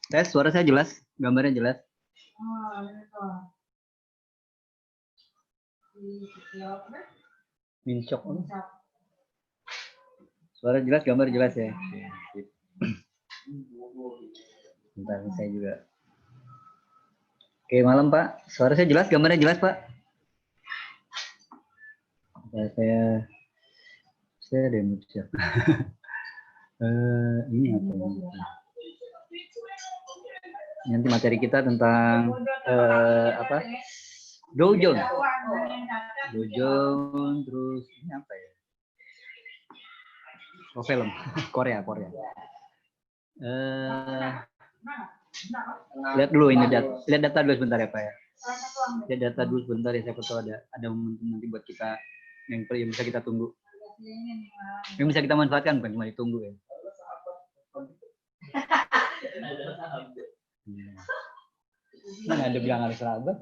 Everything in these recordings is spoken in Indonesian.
Tes, suara saya jelas, gambarnya jelas. Mincok. Suara jelas, gambar jelas ya. Bentar, saya juga. Oke, malam Pak. Suara saya jelas, gambarnya jelas Pak. Ya, saya ada yang siap. Ini apa ini? Nanti materi kita tentang apa? Dow Jones. Dow Jones, terus ini apa ya? Oh, film Korea. Lihat dulu ini lihat data dulu sebentar ya Pak ya. Lihat data dulu sebentar ya, saya tahu ada momentum nanti buat kita yang bisa kita tunggu. Yang bisa kita manfaatkan, bukan cuma ditunggu ya. Mana ada bilang harus sahabat.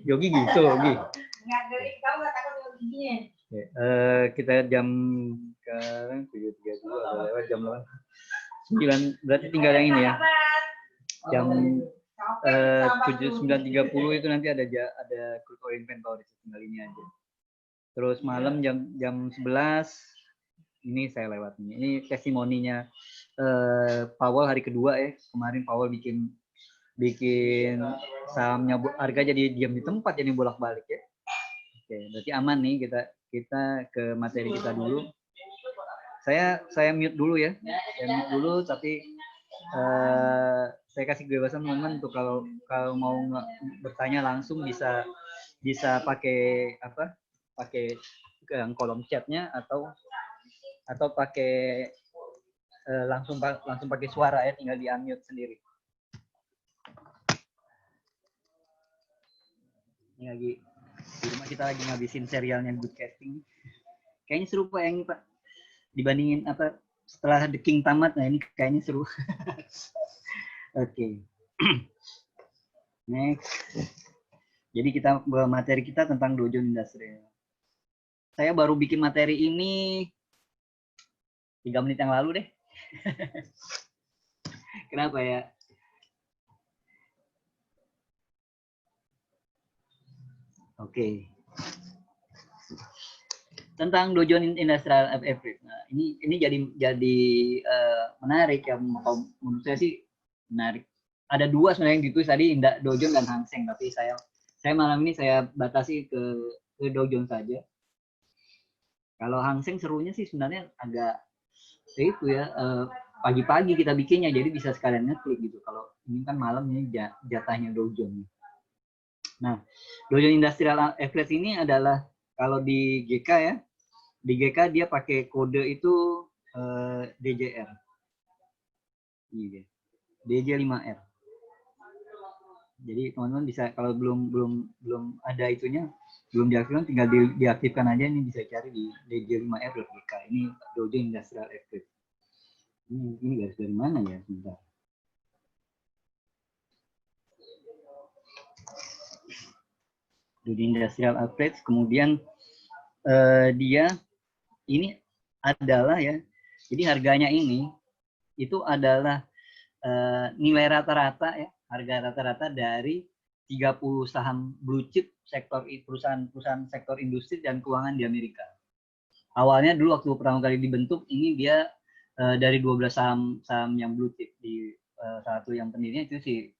Yogi gitu, Yogi. Kita jam sekarang 7.30 ada lewat jam 9, berarti tinggal yang ini ya. Jam 9.30 itu nanti ada crude oil inventory, tinggal ini aja. Terus malam jam 11 ini saya lewat ini. Ini testimoninya Powell hari kedua ya. Kemarin Powell bikin sahamnya harga jadi diam di tempat, jadi bolak-balik ya. Oke, berarti aman nih, kita ke materi kita dulu. Saya mute dulu ya. Saya mute dulu, tapi saya kasih kebebasan teman-teman untuk kalau mau bertanya langsung bisa pakai apa? Pakai kolom chatnya atau pakai langsung pakai suara ya, tinggal di unmute sendiri. Ini lagi di rumah kita lagi ngabisin serialnya Good Casting. Kayaknya seru Pak yang ini Pak. Dibandingin apa setelah The King tamat, nah ini kayaknya seru. Oke. Next. Jadi kita materi kita tentang Dow Jones Industrial. Saya baru bikin materi ini 3 menit yang lalu deh. Kenapa ya? Oke. Tentang Dow Jones Industrial Average. Nah, ini jadi menarik ya, menurut saya sih menarik. Ada dua sebenarnya yang ditulis tadi, Dow Jones dan Hang Seng, tapi saya malam ini saya batasi ke Dow Jones saja. Kalau Hang Seng serunya sih sebenarnya agak itu ya, pagi-pagi kita bikinnya, jadi bisa sekalian ngeklik gitu. Kalau ini kan malamnya jatahnya Dow Jones. Nah, Dow Jones Industrial Average ini adalah kalau di GK ya, di GK dia pakai kode itu DJR. Ini dia. DJ5R. Jadi teman-teman bisa, kalau belum ada itunya, belum diaktifkan, tinggal diaktifkan aja. Ini bisa cari di DJ5R.GK. Ini Dow Jones Industrial Average. Ini garis dari mana ya? Sebentar. Dow Jones Industrial Average, kemudian dia ini adalah ya, jadi harganya ini itu adalah nilai rata-rata ya, harga rata-rata dari 30 saham blue chip sektor perusahaan sektor industri dan keuangan di Amerika. Awalnya dulu waktu pertama kali dibentuk ini dia dari 12 saham yang blue chip, di satu yang pendirinya itu sih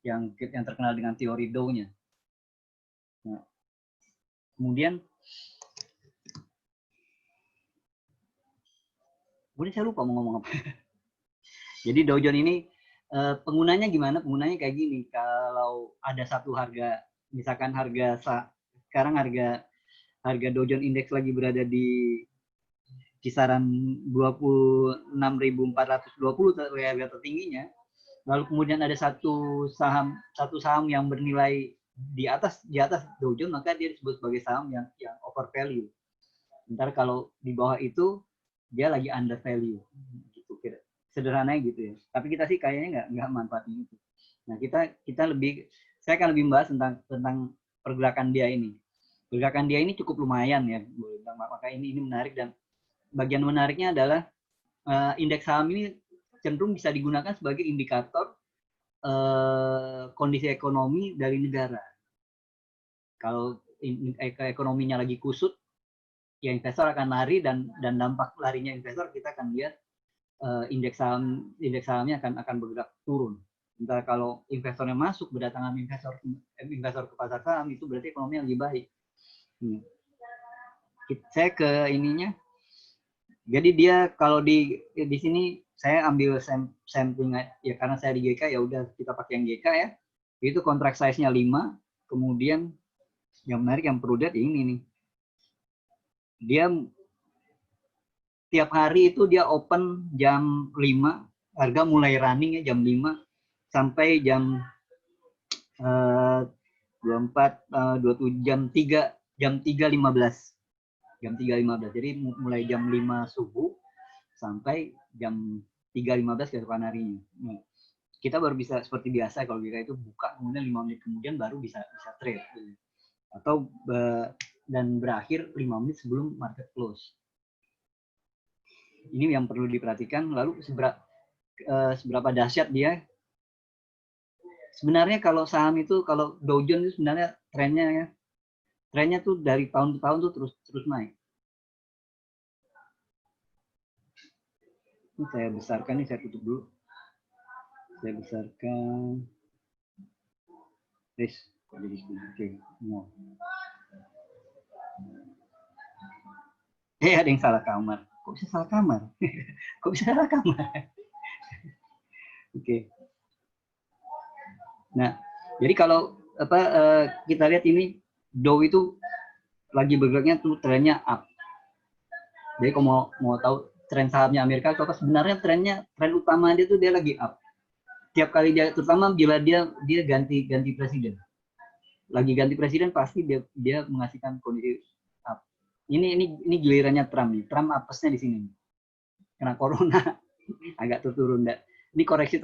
yang terkenal dengan teori Dow-nya. Nah, kemudian saya lupa mau ngomong apa. Jadi Dow Jones ini penggunanya gimana? Penggunanya kayak gini. Kalau ada satu harga, misalkan sekarang harga Dow Jones Index lagi berada di kisaran 26.420 harga tertingginya. Lalu kemudian ada satu saham yang bernilai di atas Dow Jones, maka dia disebut sebagai saham yang over value. Sementara kalau di bawah itu dia lagi under value. Gitu kira. Sederhananya gitu ya. Tapi kita sih kayaknya nggak manfaatnya itu. Nah, saya akan lebih membahas tentang pergerakan dia ini. Pergerakan dia ini cukup lumayan ya, maka ini menarik, dan bagian menariknya adalah indeks saham ini cenderung bisa digunakan sebagai indikator kondisi ekonomi dari negara. Kalau ekonominya lagi kusut, ya investor akan lari, dan dampak larinya investor kita akan lihat indeks sahamnya akan bergerak turun. Sementara kalau investornya masuk, berdatangan investor ke pasar saham, itu berarti ekonomi lagi baik. Saya ke ininya. Jadi dia kalau di sini saya ambil sampling ya, karena saya di GK ya udah kita pakai yang GK ya. Itu contract size-nya 5, kemudian yang menarik yang perlu lihat ini nih. Dia tiap hari itu dia open jam 5, harga mulai running ya jam 5 sampai jam 24, 27, jam 3.15. Jam 3.15. Jadi mulai jam 5 subuh sampai jam 3.15 keesokan harinya. Nah, kita baru bisa seperti biasa kalau kita itu buka, kemudian 5 menit kemudian baru bisa trade. Atau dan berakhir 5 menit sebelum market close. Ini yang perlu diperhatikan. Lalu seberapa dahsyat dia. Sebenarnya kalau saham itu, kalau Dow Jones itu sebenarnya trennya tuh dari tahun ke tahun tuh terus naik. Ini saya besarkan, ini saya tutup dulu. Saya besarkan. Kok jadi segini? Oke, no. Ada yang salah kamar. Kok bisa salah kamar? Kok bisa salah kamar? Oke. Nah, jadi kalau kita lihat ini Dow itu lagi bergeraknya tuh trennya up. Jadi kalau mau tahu tren sahamnya Amerika atau apa, sebenarnya tren utama dia tuh dia lagi up. Tiap kali dia, terutama bila dia ganti presiden. Lagi ganti presiden pasti dia mengasihkan kondisi up. Ini gilirannya Trump nih. Trump apesnya di sini. Kena corona agak turun. Ini koreksi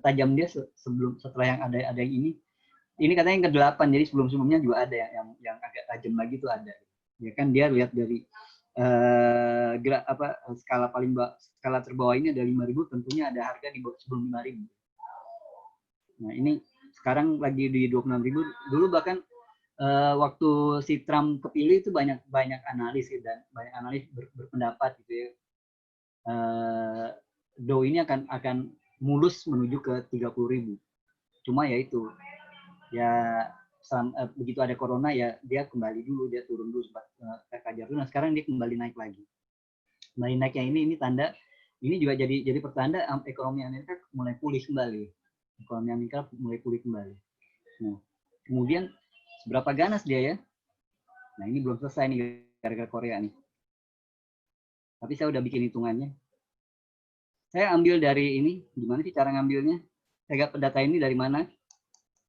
tajam dia setelah yang ada yang ini. Ini katanya yang ke-8, jadi sebelumnya juga ada yang agak tajam lagi tuh ada. Ya kan dia lihat dari skala terbawah ini ada 5.000, tentunya ada harga di bawah sebelum 5.000. Nah, ini sekarang lagi di 26.000. Dulu bahkan waktu si Trump kepilih itu banyak analis dan banyak analis berpendapat gitu ya. Dow ini akan mulus menuju ke 30.000. Cuma ya itu. Ya begitu ada corona ya dia kembali dulu, dia turun dulu sempat kajar dulu. Nah, sekarang dia kembali naik lagi. Kembali naiknya ini tanda, ini juga jadi pertanda ekonomi Amerika mulai pulih kembali. Ekonomi Amerika mulai pulih kembali. Nah, kemudian seberapa ganas dia ya? Nah, ini belum selesai nih gara-gara Korea nih. Tapi saya udah bikin hitungannya. Saya ambil dari ini, gimana sih cara ngambilnya? Saya dapat data ini dari mana?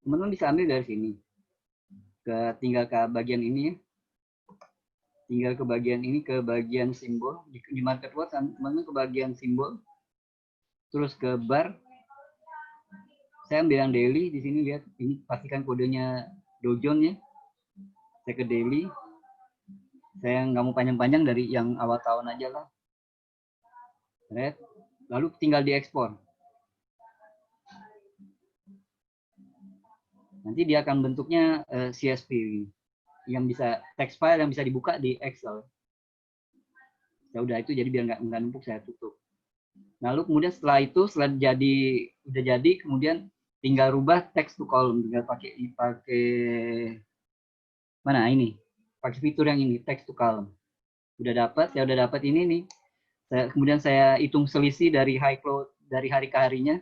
Teman-teman bisa ambil dari sini. Tinggal ke bagian ini ya. Tinggal ke bagian ini, ke bagian simbol. Di market watch, teman-teman ke bagian simbol. Terus ke bar. Saya ambil yang daily, di sini lihat. Ini pastikan kodenya Dow Jones ya. Saya ke daily. Saya nggak mau panjang-panjang, dari yang awal tahun aja lah. Right. Lalu tinggal diekspor. Nanti dia akan bentuknya CSV yang bisa text file yang bisa dibuka di Excel. Ya udah itu, jadi biar nggak numpuk saya tutup. Lalu kemudian setelah udah jadi kemudian tinggal rubah text to column, tinggal pakai mana ini? Pakai fitur yang ini, text to column. Saya udah dapat ini nih. Kemudian saya hitung selisih dari high flow dari hari ke harinya.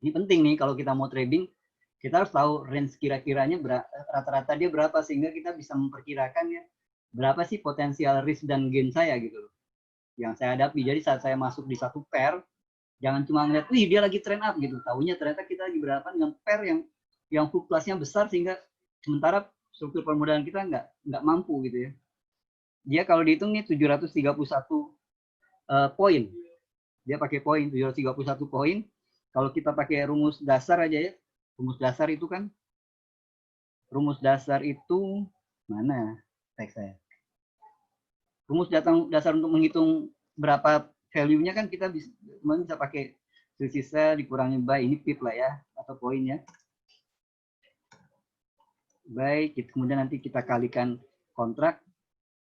Ini penting nih kalau kita mau trading, kita harus tahu range kira-kiranya rata-rata dia berapa, sehingga kita bisa memperkirakan ya berapa sih potensial risk dan gain saya gitu loh yang saya hadapi. Jadi saat saya masuk di satu pair, jangan cuma ngeliat, wih dia lagi trend up gitu, tahunya ternyata kita lagi berhadapan dengan pair yang fluktuasinya besar, sehingga sementara struktur permodalan kita nggak mampu gitu ya. Dia kalau dihitung nih 731 poin, dia pakai poin 731 poin. Kalau kita pakai rumus dasar aja ya, rumus dasar itu mana teks saya? Rumus dasar untuk menghitung berapa value-nya kan kita bisa pakai selisih sel dikurangi by ini pip lah ya, atau poin ya. Baik, kemudian nanti kita kalikan kontrak,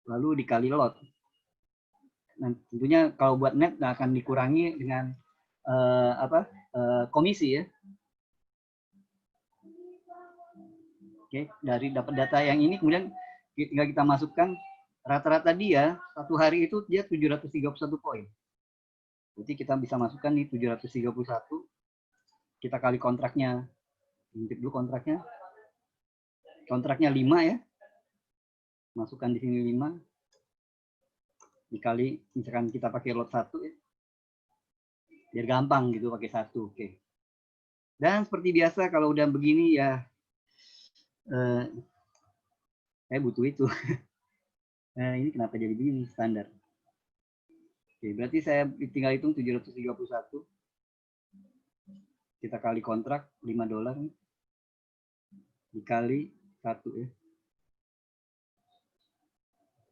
lalu dikali lot. Nah, tentunya kalau buat net akan dikurangi dengan komisi ya. Oke, dari dapat data yang ini kemudian tinggal kita masukkan rata-rata dia satu hari itu dia 731 poin. Jadi kita bisa masukkan di 731, kita kali kontraknya, intip dulu kontraknya. Kontraknya 5 ya. Masukkan di sini 5. Dikali misalkan kita pakai lot 1 ya. Biar gampang gitu pakai 1. Oke. Dan seperti biasa kalau udah begini ya saya butuh itu. Nah, ini kenapa jadi begini standar. Oke, berarti saya tinggal hitung 731. Kita kali kontrak $5 dikali 1 ya.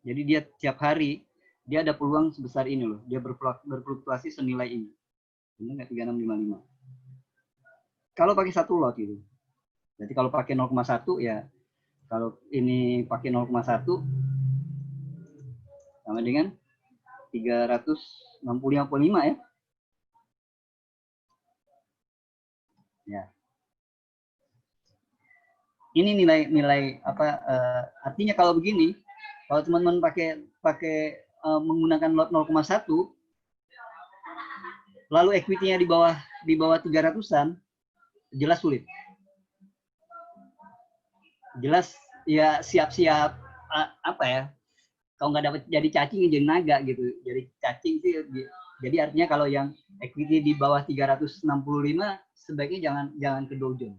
Jadi dia tiap hari dia ada peluang sebesar ini loh. Dia berfluktuasi senilai ini. Benar nggak 3655? Kalau pakai satu lot gitu. Jadi kalau pakai 0,1 ya, kalau ini pakai 0,1 sama dengan 360,55 ya. Ya. Ini nilai apa artinya kalau begini, kalau teman-teman pakai menggunakan lot 0,1 lalu equity-nya di bawah 300-an, jelas sulit. Jelas ya siap-siap apa ya? Kalau nggak dapat jadi cacing jadi naga gitu. Jadi cacing sih. Jadi artinya kalau yang equity di bawah 365 sebaiknya jangan ke Dow Jones.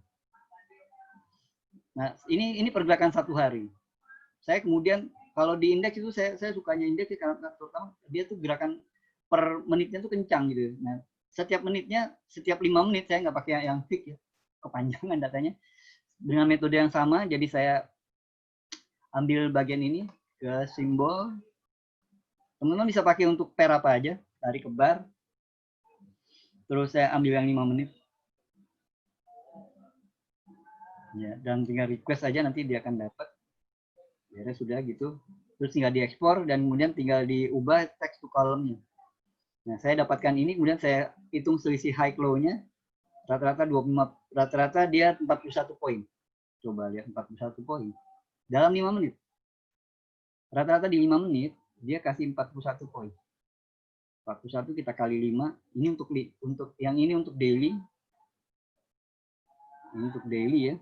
Nah, ini pergerakan satu hari. Saya kemudian kalau di indeks itu saya sukanya indeks karena terutama dia tuh gerakan per menitnya tuh kencang gitu. Nah, setiap menitnya, setiap 5 menit saya nggak pakai yang fix ya. Kepanjangan datanya. Dengan metode yang sama, jadi saya ambil bagian ini ke simbol. Teman-teman bisa pakai untuk pair apa aja, tarik ke bar. Terus saya ambil yang 5 menit. Ya, dan tinggal request aja nanti dia akan dapat. Ya sudah gitu. Terus tinggal diekspor dan kemudian tinggal diubah text to column-nya. Nah, saya dapatkan ini kemudian saya hitung selisih high low-nya. Rata-rata 25, rata-rata dia 41 poin. Coba lihat 41 poin. Dalam 5 menit. Rata-rata di 5 menit dia kasih 41 poin. 41 kita kali 5. Ini untuk yang ini untuk daily. Ini untuk daily ya.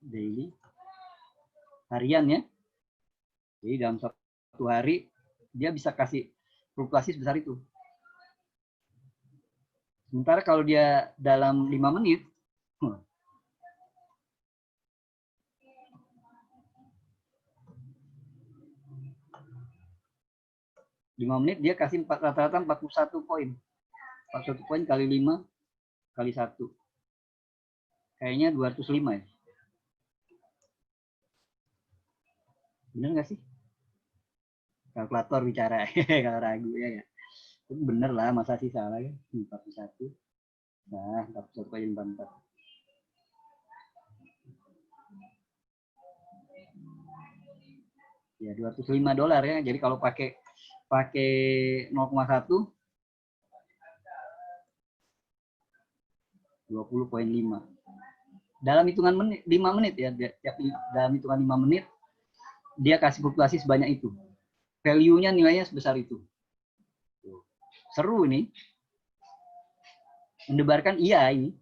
Daily. Harian ya. Jadi dalam satu hari dia bisa kasih fluktuasi sebesar itu. Sementara kalau dia dalam 5 menit 5 menit dia kasih rata-rata 41 poin. 41 poin kali 5 kali 1. Kayaknya 205 ya. Bener nggak sih? Kalkulator bicara. Kalau ragu ya. Itu bener lah, masa sih salah ya. 41. Nah, 41 kali 44. Ya, $205 ya. Jadi kalau pakai 0,1 20,5. Dalam hitungan menit, 5 menit ya. Dalam hitungan 5 menit dia kasih fluktuasi sebanyak itu. Value-nya nilainya sebesar itu. Seru ini. Mendebarkan iya ini.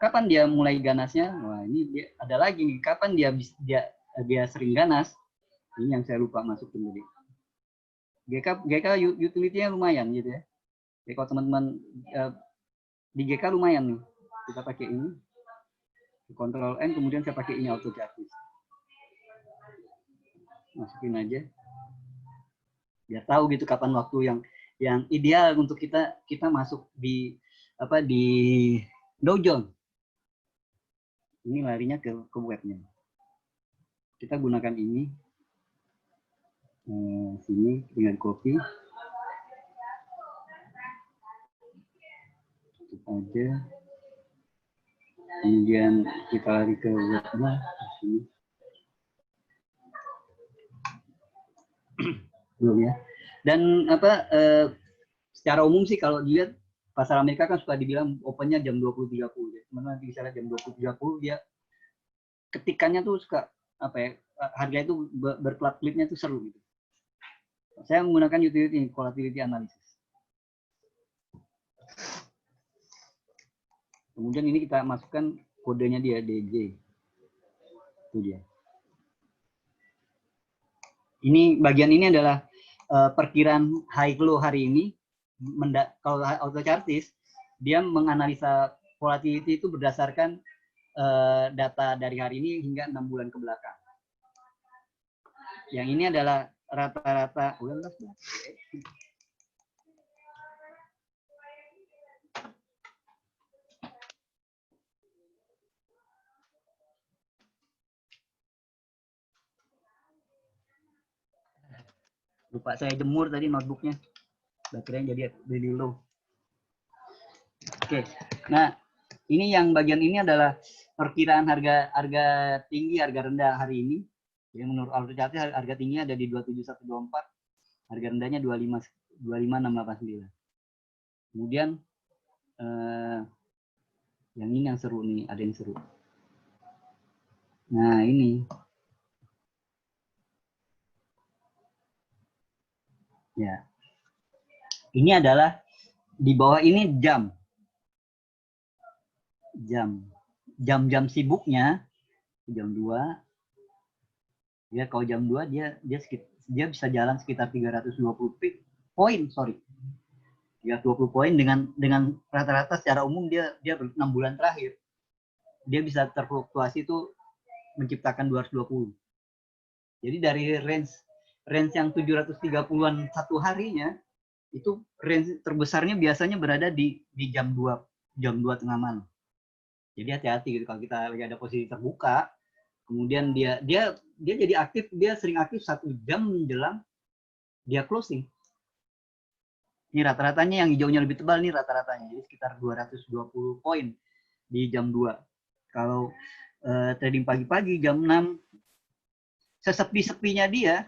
Kapan dia mulai ganasnya? Wah, ini dia ada lagi nih. Kapan dia sering ganas? Ini yang saya lupa masukin tadi. GK utility-nya lumayan gitu ya. Jadi kalau teman-teman di GK lumayan nih. Kita pakai ini. Ctrl N kemudian saya pakai ini auto gratis. Masukin aja. Biar tahu gitu kapan waktu yang ideal untuk kita masuk di Dow Jones. Ini larinya ke webnya. Kita gunakan ini. Sini tinggal copy. Tutup aja. Kemudian kita lari ke webnya. Sini. Belum ya. Dan apa secara umum sih kalau dilihat pasar Amerika kan suka dibilang opennya jam 20.30 ya. Mana nanti bisa lihat jam 20.30 dia ketikannya tuh suka apa ya, harga itu berkelap-kelipnya tuh seru gitu. Saya menggunakan utility volatility analysis. Kemudian ini kita masukkan kodenya dia DJ. Itu dia. Ini bagian ini adalah perkiraan high low hari ini. Kalau auto chartis dia menganalisa volatility itu berdasarkan data dari hari ini hingga 6 bulan ke belakang. Yang ini adalah rata-rata lupa saya jemur tadi notebooknya, baterainya jadi low. Oke, nah ini yang bagian ini adalah perkiraan harga tinggi, harga rendah hari ini. Jadi menurut auto chartis harga tinggi ada di 27124, harga rendahnya 25689. Kemudian yang ini yang seru nih, ada yang seru. Nah ini, ya, ini adalah di bawah ini jam sibuknya jam 2. Ya kalau jam 2 dia bisa jalan sekitar 320 poin, 320 poin dengan rata-rata secara umum dia 6 bulan terakhir dia bisa terfluktuasi itu menciptakan 220. Jadi dari range yang 730-an satu harinya itu range terbesarnya biasanya berada di jam 2 tengah malam. Jadi hati-hati gitu kalau kita lagi ada posisi terbuka, kemudian dia jadi aktif, dia sering aktif 1 jam menjelang dia closing. Ini rata-ratanya yang hijaunya lebih tebal nih rata-ratanya, jadi sekitar 220 poin di jam 2. Kalau trading pagi-pagi jam 6, sesepi-sepinya dia,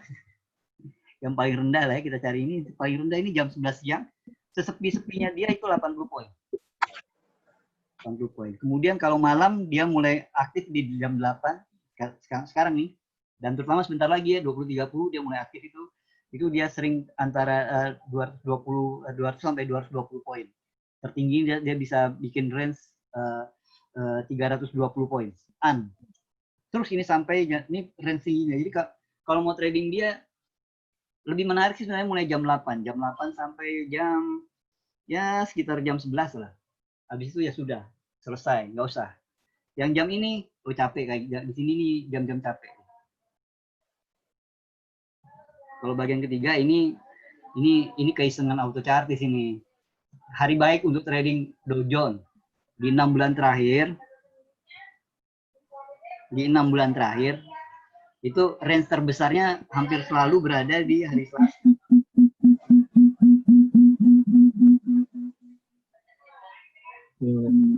yang paling rendah lah ya kita cari ini, paling rendah ini jam 11 siang, sesepi-sepinya dia itu 80 poin. 80 poin. Kemudian kalau malam dia mulai aktif di jam 8, sekarang nih, dan terutama sebentar lagi ya 20.30 dia mulai aktif itu dia sering antara 200 sampai 220 poin. Tertinggi dia bisa bikin range 320 poin. Terus ini sampai ini range tingginya. Jadi kalau mau trading dia lebih menarik sih sebenarnya mulai jam 8 sampai jam ya sekitar jam 11 lah. Habis itu ya sudah selesai, nggak usah. Yang jam ini capek kayak di sini nih jam-jam capek. Kalau bagian ketiga ini keisengan auto chartis ini. Hari baik untuk trading Dow Jones di 6 bulan terakhir. Di 6 bulan terakhir itu range terbesarnya hampir selalu berada di hari Selasa.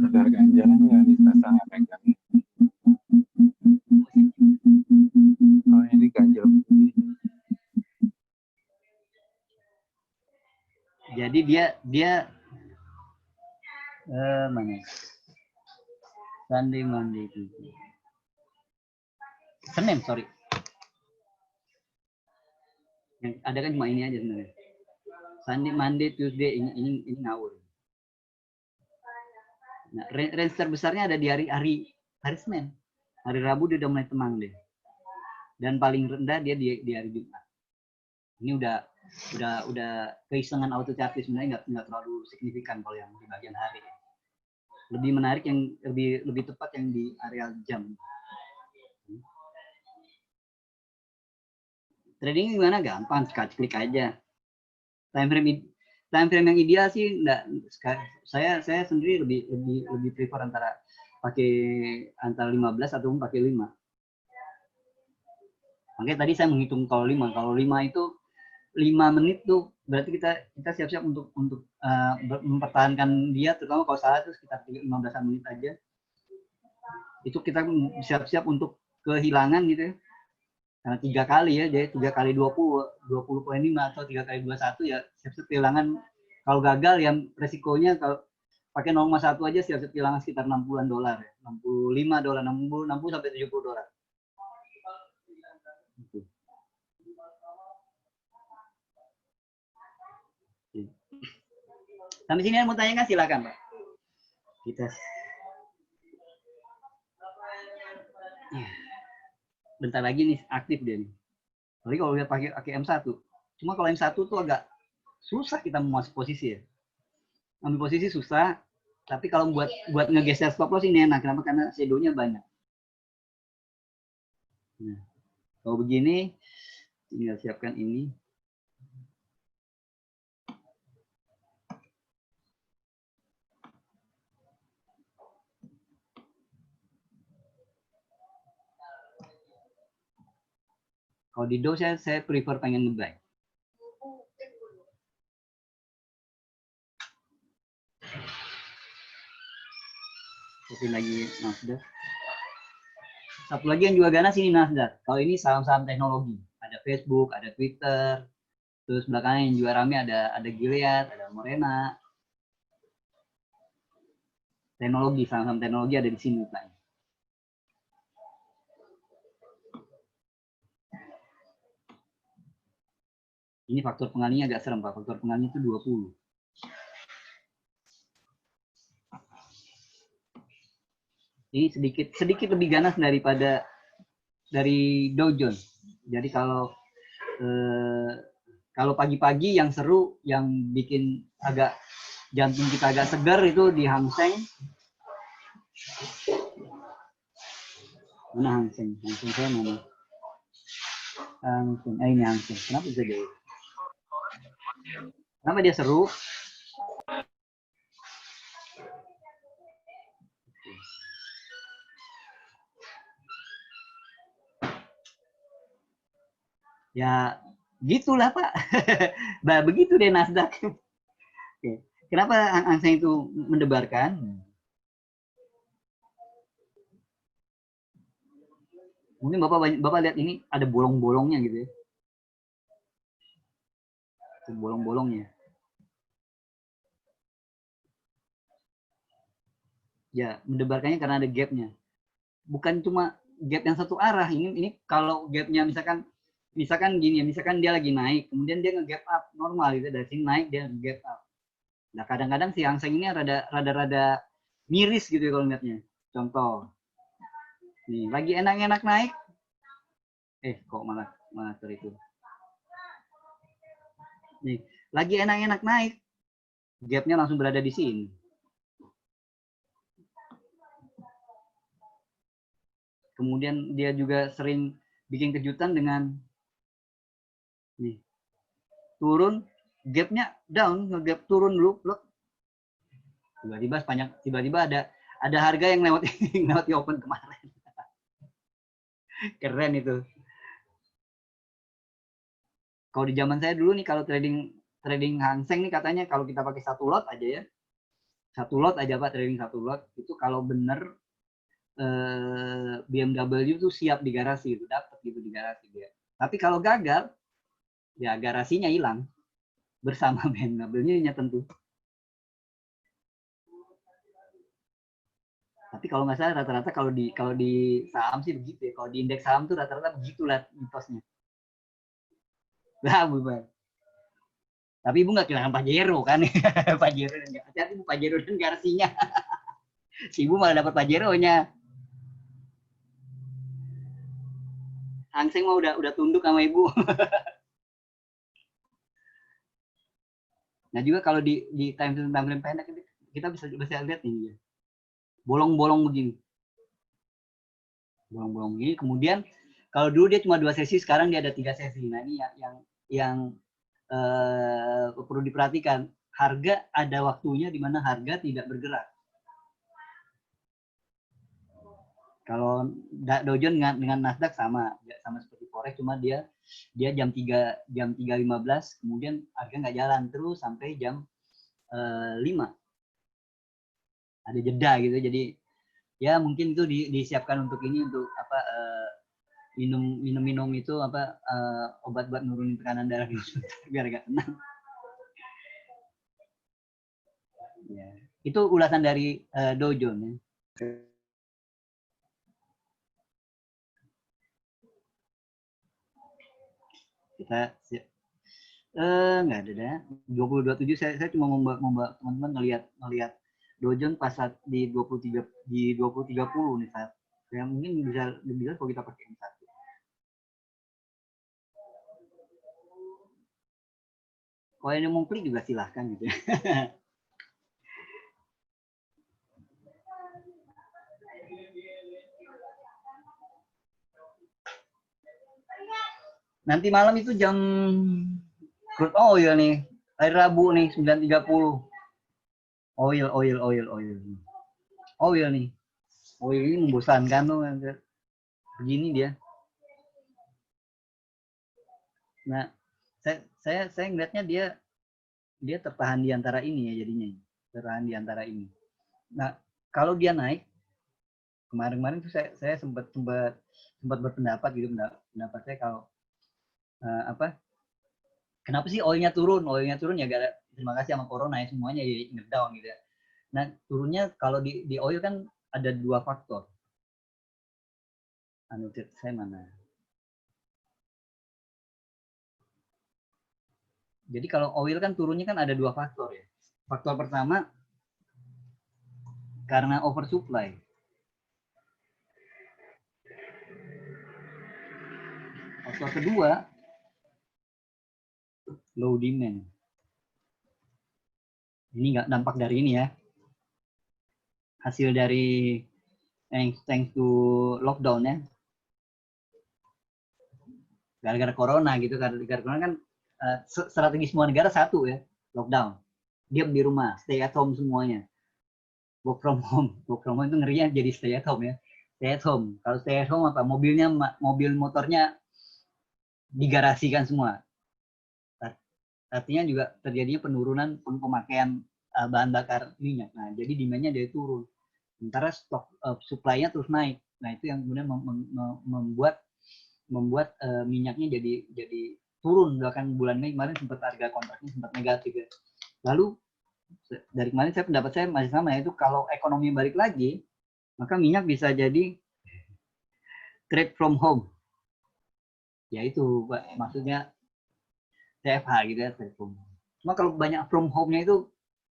Ada ganjalan nggak di Selasa nggak pegang? Oh ini ganjil. Jadi dia mana? Sunday, Monday, Tuesday. Senin, sorry. Yang ada kan cuma ini aja sebenarnya. Sunday, Monday, Tuesday ini ngawur. Nah, range terbesarnya ada di hari Senin. Hari Rabu dia udah mulai tenang deh. Dan paling rendah dia di hari Jumat. Ini udah keisengan auto chartis sebenarnya nggak terlalu signifikan kalau yang di bagian hari. Lebih menarik yang lebih tepat yang di area jam. Trading gimana? Gampang, klik aja. Time time frame yang ideal sih enggak, saya sendiri lebih prefer antara 15 atau pakai 5. Makanya tadi saya menghitung kalau 5 itu 5 menit tuh berarti kita siap-siap untuk mempertahankan dia, terutama kalau salah itu sekitar 15 menit aja. Itu kita siap-siap untuk kehilangan gitu ya. Karena 3 kali ya, jadi 3 kali 20.5 atau 3 kali 21 ya siap-siap kehilangan. Kalau gagal ya resikonya kalau pakai 0,1 aja siap-siap kehilangan sekitar $60 ya. $65, 60 sampai $70. Gitu. Sampai sini mau tanyakan silakan Pak. Kita bentar lagi nih aktif dia nih. Tapi kalau lihat pakai M1, cuma kalau M1 tuh agak susah kita mau masuk posisi ya. Ambil posisi susah, tapi kalau buat ngegeser stop loss ini enak. Kenapa? Karena shadow-nya banyak. Nah, kalau begini tinggal siapkan ini. Kalau di Dow saya prefer pengen nge-buy. Tapi lagi Nasdaq. Satu lagi yang juga ganas ini Nasdaq. Kalau ini saham-saham teknologi. Ada Facebook, ada Twitter. Terus belakangnya yang juga rame ada Gilead, ada Morena. Teknologi, saham-saham teknologi ada di sini Pak. Ini faktor pengalinya agak serem Pak. Faktor pengalinya itu 20. Ini sedikit lebih ganas daripada dari Dow Jones. Jadi kalau pagi-pagi yang seru, yang bikin agak jantung kita agak segar itu di Hang Seng. Mana Hang Seng? Hang Seng saya mana? Hang Seng. Ini Hang Seng. Kenapa bisa dia? Kenapa dia seru? Ya gitulah Pak. Nah, begitu deh Nasdaq. Oke. Kenapa Hang Seng itu mendebarkan? Mungkin Bapak lihat ini ada bolong-bolongnya gitu ya. Bolong-bolongnya. Ya, mendebarkannya karena ada gapnya. Bukan cuma gap yang satu arah. Ini kalau gapnya misalkan gini ya, misalkan dia lagi naik, kemudian dia nge-gap up normal gitu, dari sini naik dia nge-gap up. Nah, kadang-kadang si Hang Seng ini rada miris gitu ya kalau lihatnya. Contoh. Nih, lagi enak-enak naik. Kok malah itu. Nih, lagi enak-enak naik. Gapnya langsung berada di sini. Kemudian dia juga sering bikin kejutan dengan nih, turun, gapnya down, nge-gap turun dulu, loh. Tiba-tiba ada harga yang lewat open kemarin. Keren itu. Kalau di zaman saya dulu nih, kalau trading Hang Seng nih katanya kalau kita pakai satu lot aja ya, Pak, trading satu lot itu kalau bener BMW itu siap di garasi, itu dapat gitu di garasi dia. Tapi kalau gagal, ya garasinya hilang bersama BMW-nya tentu. Tapi kalau nggak salah rata-rata kalau di saham sih begitu ya. Kalau di indeks saham tuh rata-rata begitulah mitosnya. Lah, bubar. Tapi Ibu nggak kehilangan Pajero kan? Pajero dan hati-hati Bu, Pajero dan garasinya. Si Ibu malah dapat Pajeronya. Hang Seng mah udah tunduk sama Ibu. Nah juga kalau di time frame pendek kita bisa lihat ini ya. Bolong-bolong begini. Bolong-bolong begini. Kemudian kalau dulu dia cuma 2 sesi, sekarang dia ada 3 sesi. Nah ini yang perlu diperhatikan. harga ada waktunya di mana harga tidak bergerak. Kalau Dow Jones dengan Nasdaq sama seperti forex, cuma dia jam 3.15 kemudian harga nggak jalan terus sampai jam 5. Ada jeda gitu. Jadi ya mungkin itu disiapkan untuk ini, untuk apa, minum itu apa, obat buat nurunin tekanan darah biar agak tenang. Ya. Itu ulasan dari Dow Jones ya. Kita nggak ada dah. 2027 saya cuma membawa teman-teman ngelihat Dow Jones pas saat di 2030 nih saat. Ya mungkin bisa kalau kita pakai yang satu. Kalau yang mau klik juga silahkan gitu ya. Nanti malam itu jam crude oil nih, hari Rabu nih 9.30. Oil nih. Oil ini membosankan tuh. Begini dia. Nah, saya ngeliatnya dia tertahan di antara ini ya jadinya. Tertahan di antara ini. Nah, kalau dia naik, kemarin tuh saya sempat berpendapat gitu, pendapat saya kalau apa, kenapa sih oilnya turun ya, gara terima kasih sama corona ya, semuanya ya ngedown gitu ya. Nah, turunnya kalau di oil kan ada 2 faktor. Saya mana? Jadi kalau oil kan turunnya kan ada 2 faktor ya. Faktor pertama karena oversupply. Faktor kedua low demand. Ini nggak dampak dari ini ya. Hasil dari thanks to lockdown ya. Gara-gara corona gitu, gara-gara corona kan strategi semua negara satu ya, lockdown. Diam di rumah, stay at home semuanya. Work from home itu ngerinya jadi stay at home ya. Stay at home. Kalau stay at home apa? Mobil motornya digarasikan semua. Artinya juga terjadinya penurunan pemakaian bahan bakar minyak. Nah, jadi demand-nya dia turun. Sementara stok supply-nya terus naik. Nah, itu yang kemudian membuat minyaknya jadi turun. Bahkan bulan Mei kemarin sempat harga kontraknya sempat negatif ya. Lalu dari kemarin pendapat saya masih sama, yaitu kalau ekonomi balik lagi, maka minyak bisa jadi trade from home. Yaitu maksudnya TFH gitu ya, trade from home. Cuma kalau banyak from home-nya itu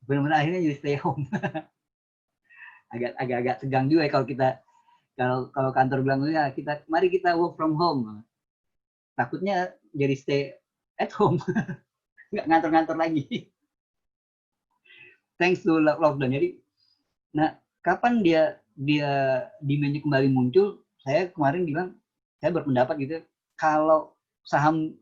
benar-benar akhirnya jadi stay home. agak tegang juga ya kalau kita kalau kantor bilang ya mari kita work from home. Takutnya jadi stay at home. Nggak ngantor-ngantor lagi. Thanks to lockdown. Jadi, nah kapan dia demand-nya kembali muncul? Saya kemarin bilang, saya berpendapat gitu, kalau saham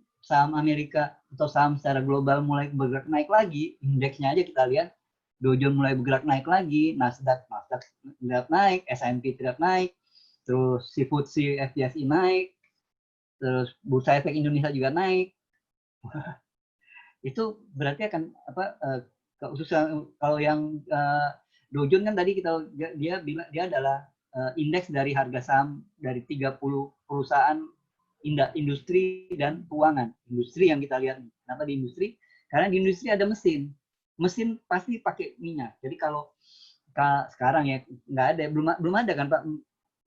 Amerika atau saham secara global mulai bergerak naik lagi, indeksnya aja kita lihat, Dow Jones mulai bergerak naik lagi, Nasdaq tidak naik, S&P tidak naik, terus FTSE FTSE naik, terus Bursa Efek Indonesia juga naik. Itu berarti akan apa, khususnya kalau yang Dow Jones kan tadi dia bilang dia adalah indeks dari harga saham dari 30 perusahaan industri dan keuangan. Industri yang kita lihat. Kenapa di industri? Karena di industri ada mesin. Mesin pasti pakai minyak. Jadi kalau sekarang ya nggak ada, belum ada kan Pak,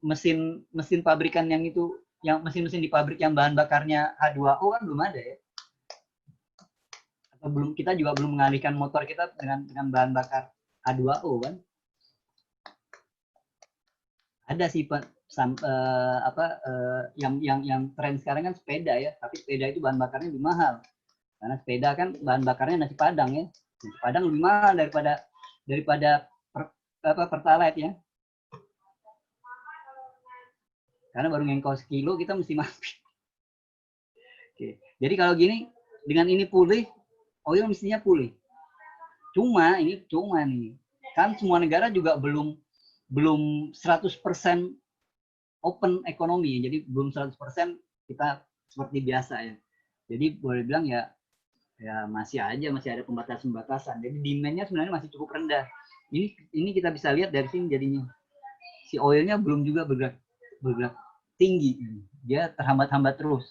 mesin pabrikan yang itu, yang mesin-mesin di pabrik yang bahan bakarnya H2O kan belum ada ya. Atau kita juga belum mengalihkan motor kita dengan bahan bakar H2O kan. Ada sih yang tren sekarang kan sepeda ya, tapi sepeda itu bahan bakarnya lebih mahal. Karena sepeda kan bahan bakarnya nasi Padang ya. Nasi Padang lebih mahal daripada Pertalite ya. Karena baru ngengkol sekilo kita mesti mampir. Oke. Jadi kalau gini, dengan ini pulih, oil mestinya pulih. Cuma nih, kan semua negara juga belum 100% open ekonomi, jadi belum 100% kita seperti biasa ya. Jadi boleh bilang ya masih ada pembatasan-pembatasan. Jadi demand-nya sebenarnya masih cukup rendah. Ini kita bisa lihat dari sini jadinya. Si oilnya belum juga bergerak tinggi. Dia terhambat-hambat terus.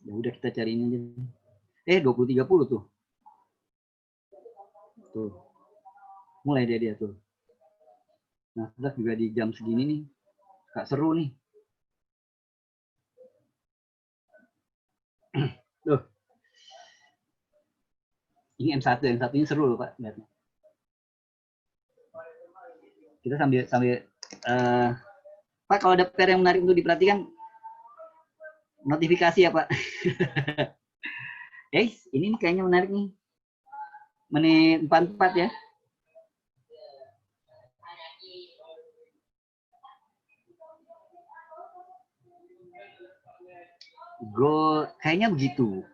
Ya udah kita cari ini aja. 2030 tuh. Tuh. Mulai dia tuh. Nah, terus juga di jam segini nih. Gak seru nih. Tuh. Ini M1 ini seru loh Pak. Lihat. Kita sambil Pak, kalau ada PR yang menarik untuk diperhatikan, notifikasi ya Pak. Guys, ini kayaknya menarik nih. Menit 44 ya. Kayaknya begitu.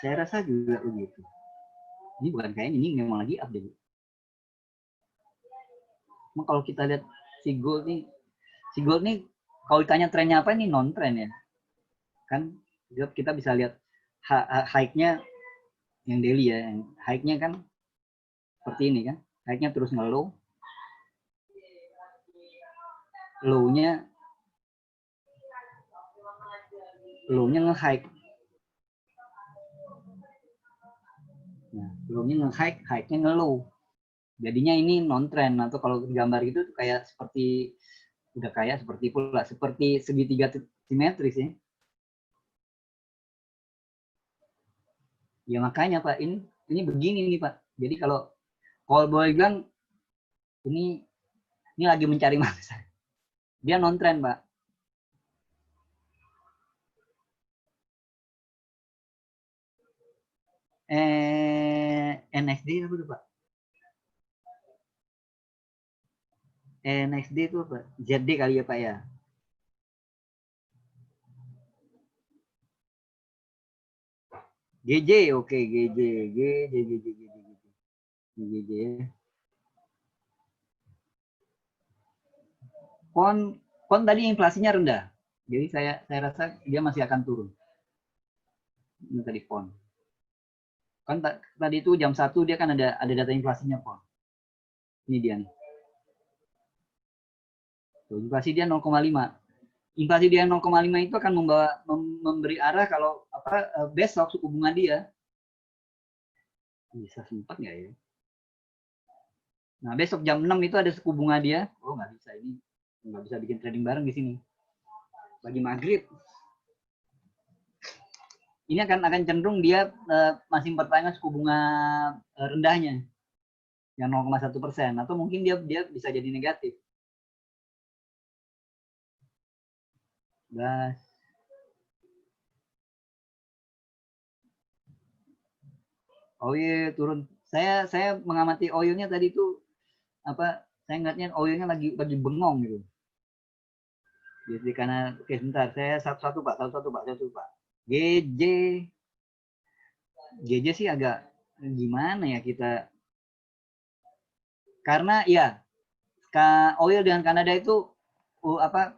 Saya rasa juga begitu. Ini bukan kayaknya, ini memang lagi update. Nah, kalau kita lihat si gold nih kalau ditanya trennya apa, ini non trend ya. Kan kita bisa lihat high-nya yang daily ya, yang high-nya kan seperti ini kan. High-nya terus ngelow. Low-nya nge-high. Nah, low-nya nge-high, high-nya nge-low. Jadinya ini non trend, atau kalau gambar itu kayak seperti udah kayak seperti segitiga simetris ya. Ya makanya Pak, ini begini nih Pak. Jadi kalau boleh bilang ini lagi mencari mangsa. Dia non trend Pak. NXD apa tuh Pak? NXD itu apa? ZD kali ya Pak ya. GJ, oke GJ ya. Kon tadi inflasinya rendah. Jadi saya rasa dia masih akan turun. Ini tadi pon. Kan tadi itu jam 1 dia kan ada data inflasinya pon. Ini dia nih. Tuh, inflasi dia 0,5. Inflasi dia 0,5 itu akan memberi arah kalau besok suku bunga dia bisa sempat nggak ya? Nah, besok jam 6 itu ada suku bunga dia. Oh, nggak bisa ini. Nggak bisa bikin trading bareng di sini. Bagi maghrib. Ini akan cenderung dia masih mempertahankan suku bunga rendahnya. Yang 0,1%. Atau mungkin dia bisa jadi negatif. Gas. Oh iya, turun. Saya mengamati oilnya tadi itu saya ngeliatnya oilnya lagi bengong gitu. Jadi karena oke sebentar, saya satu-satu Pak. GJ sih agak gimana ya kita, karena ya oil dengan Kanada itu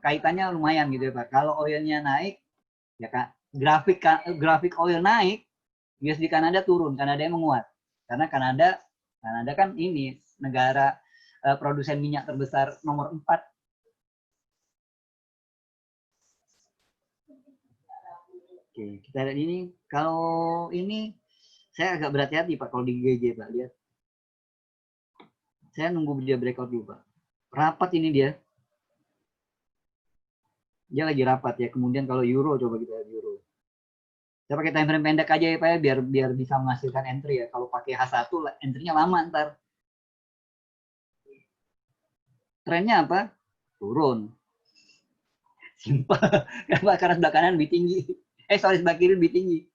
kaitannya lumayan gitu ya Pak. Kalau oilnya naik ya Kak, grafik oil naik, USD Kanada turun, Kanada yang menguat. Karena Kanada kan ini negara produsen minyak terbesar nomor 4. Oke, kita lihat ini. Kalau ini saya agak berhati-hati Pak kalau di GJ Pak. Lihat. Saya nunggu dia breakout dulu Pak. Rapat ini dia. Dia lagi rapat ya. Kemudian kalau euro, coba kita lihat euro. Saya pakai time frame pendek aja ya Pak ya, biar bisa menghasilkan entry ya. Kalau pakai H1 entry-nya lama ntar. Trennya apa? Turun. Simpel. Kenapa? Karena sebelah kanan lebih tinggi. Sebelah kiri lebih tinggi.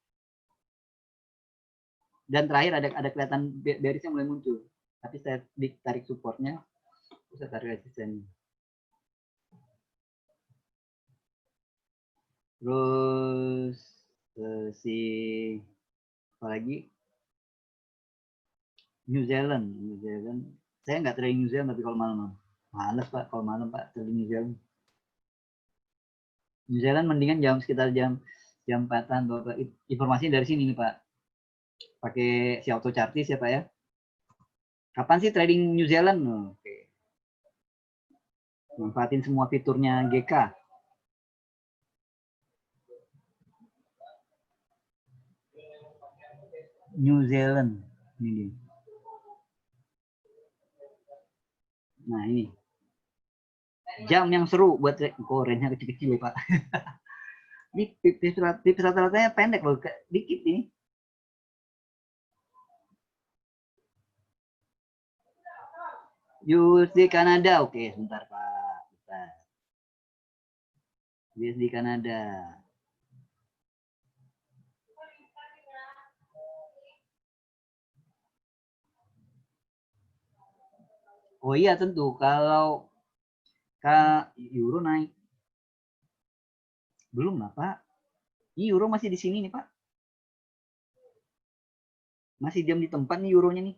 Dan terakhir ada kelihatan bearish-nya mulai muncul. Tapi saya ditarik supportnya, saya tarik resistennya. Terus si Apalagi New Zealand. Saya nggak trading New Zealand tapi kalau malam. Males Pak kalau malam Pak trading New Zealand. New Zealand mendingan sekitar jam 4-an Bapak. Informasi dari sini nih Pak. Pakai si auto chartis ya Pak ya. Kapan sih trading New Zealand? Oke. Manfaatin semua fiturnya GK. New Zealand. Ini dia. Nah ini. Jam yang seru buat range-nya kecil-kecil ya Pak. Ini tipis rata-ratanya pendek loh, dikit ini. USD Kanada, oke sebentar Pak. Bentar. USD Kanada. Oh iya tentu kalau euro naik. Belum lah Pak. Euro masih di sini nih Pak. Masih diam di tempat nih euronya nih.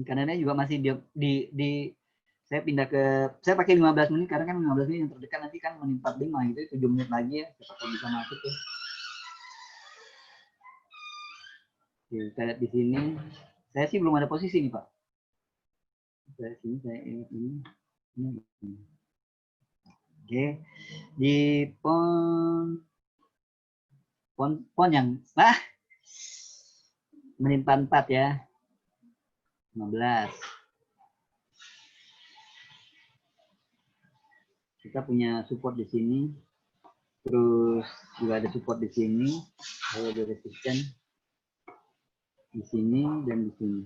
Kanada juga masih di saya pindah saya pakai 15 menit karena kan 15 menit yang terdekat nanti kan menit 45 gitu 7 menit lagi ya siapa bisa masuk ya. Oke, kita lihat di sini saya sih belum ada posisi nih Pak. Saya sini saya ini. Oke, di pon yang menit 44 ya. 15. Kita punya support di sini. Terus juga ada support di sini. Ada resistance di sini dan di sini.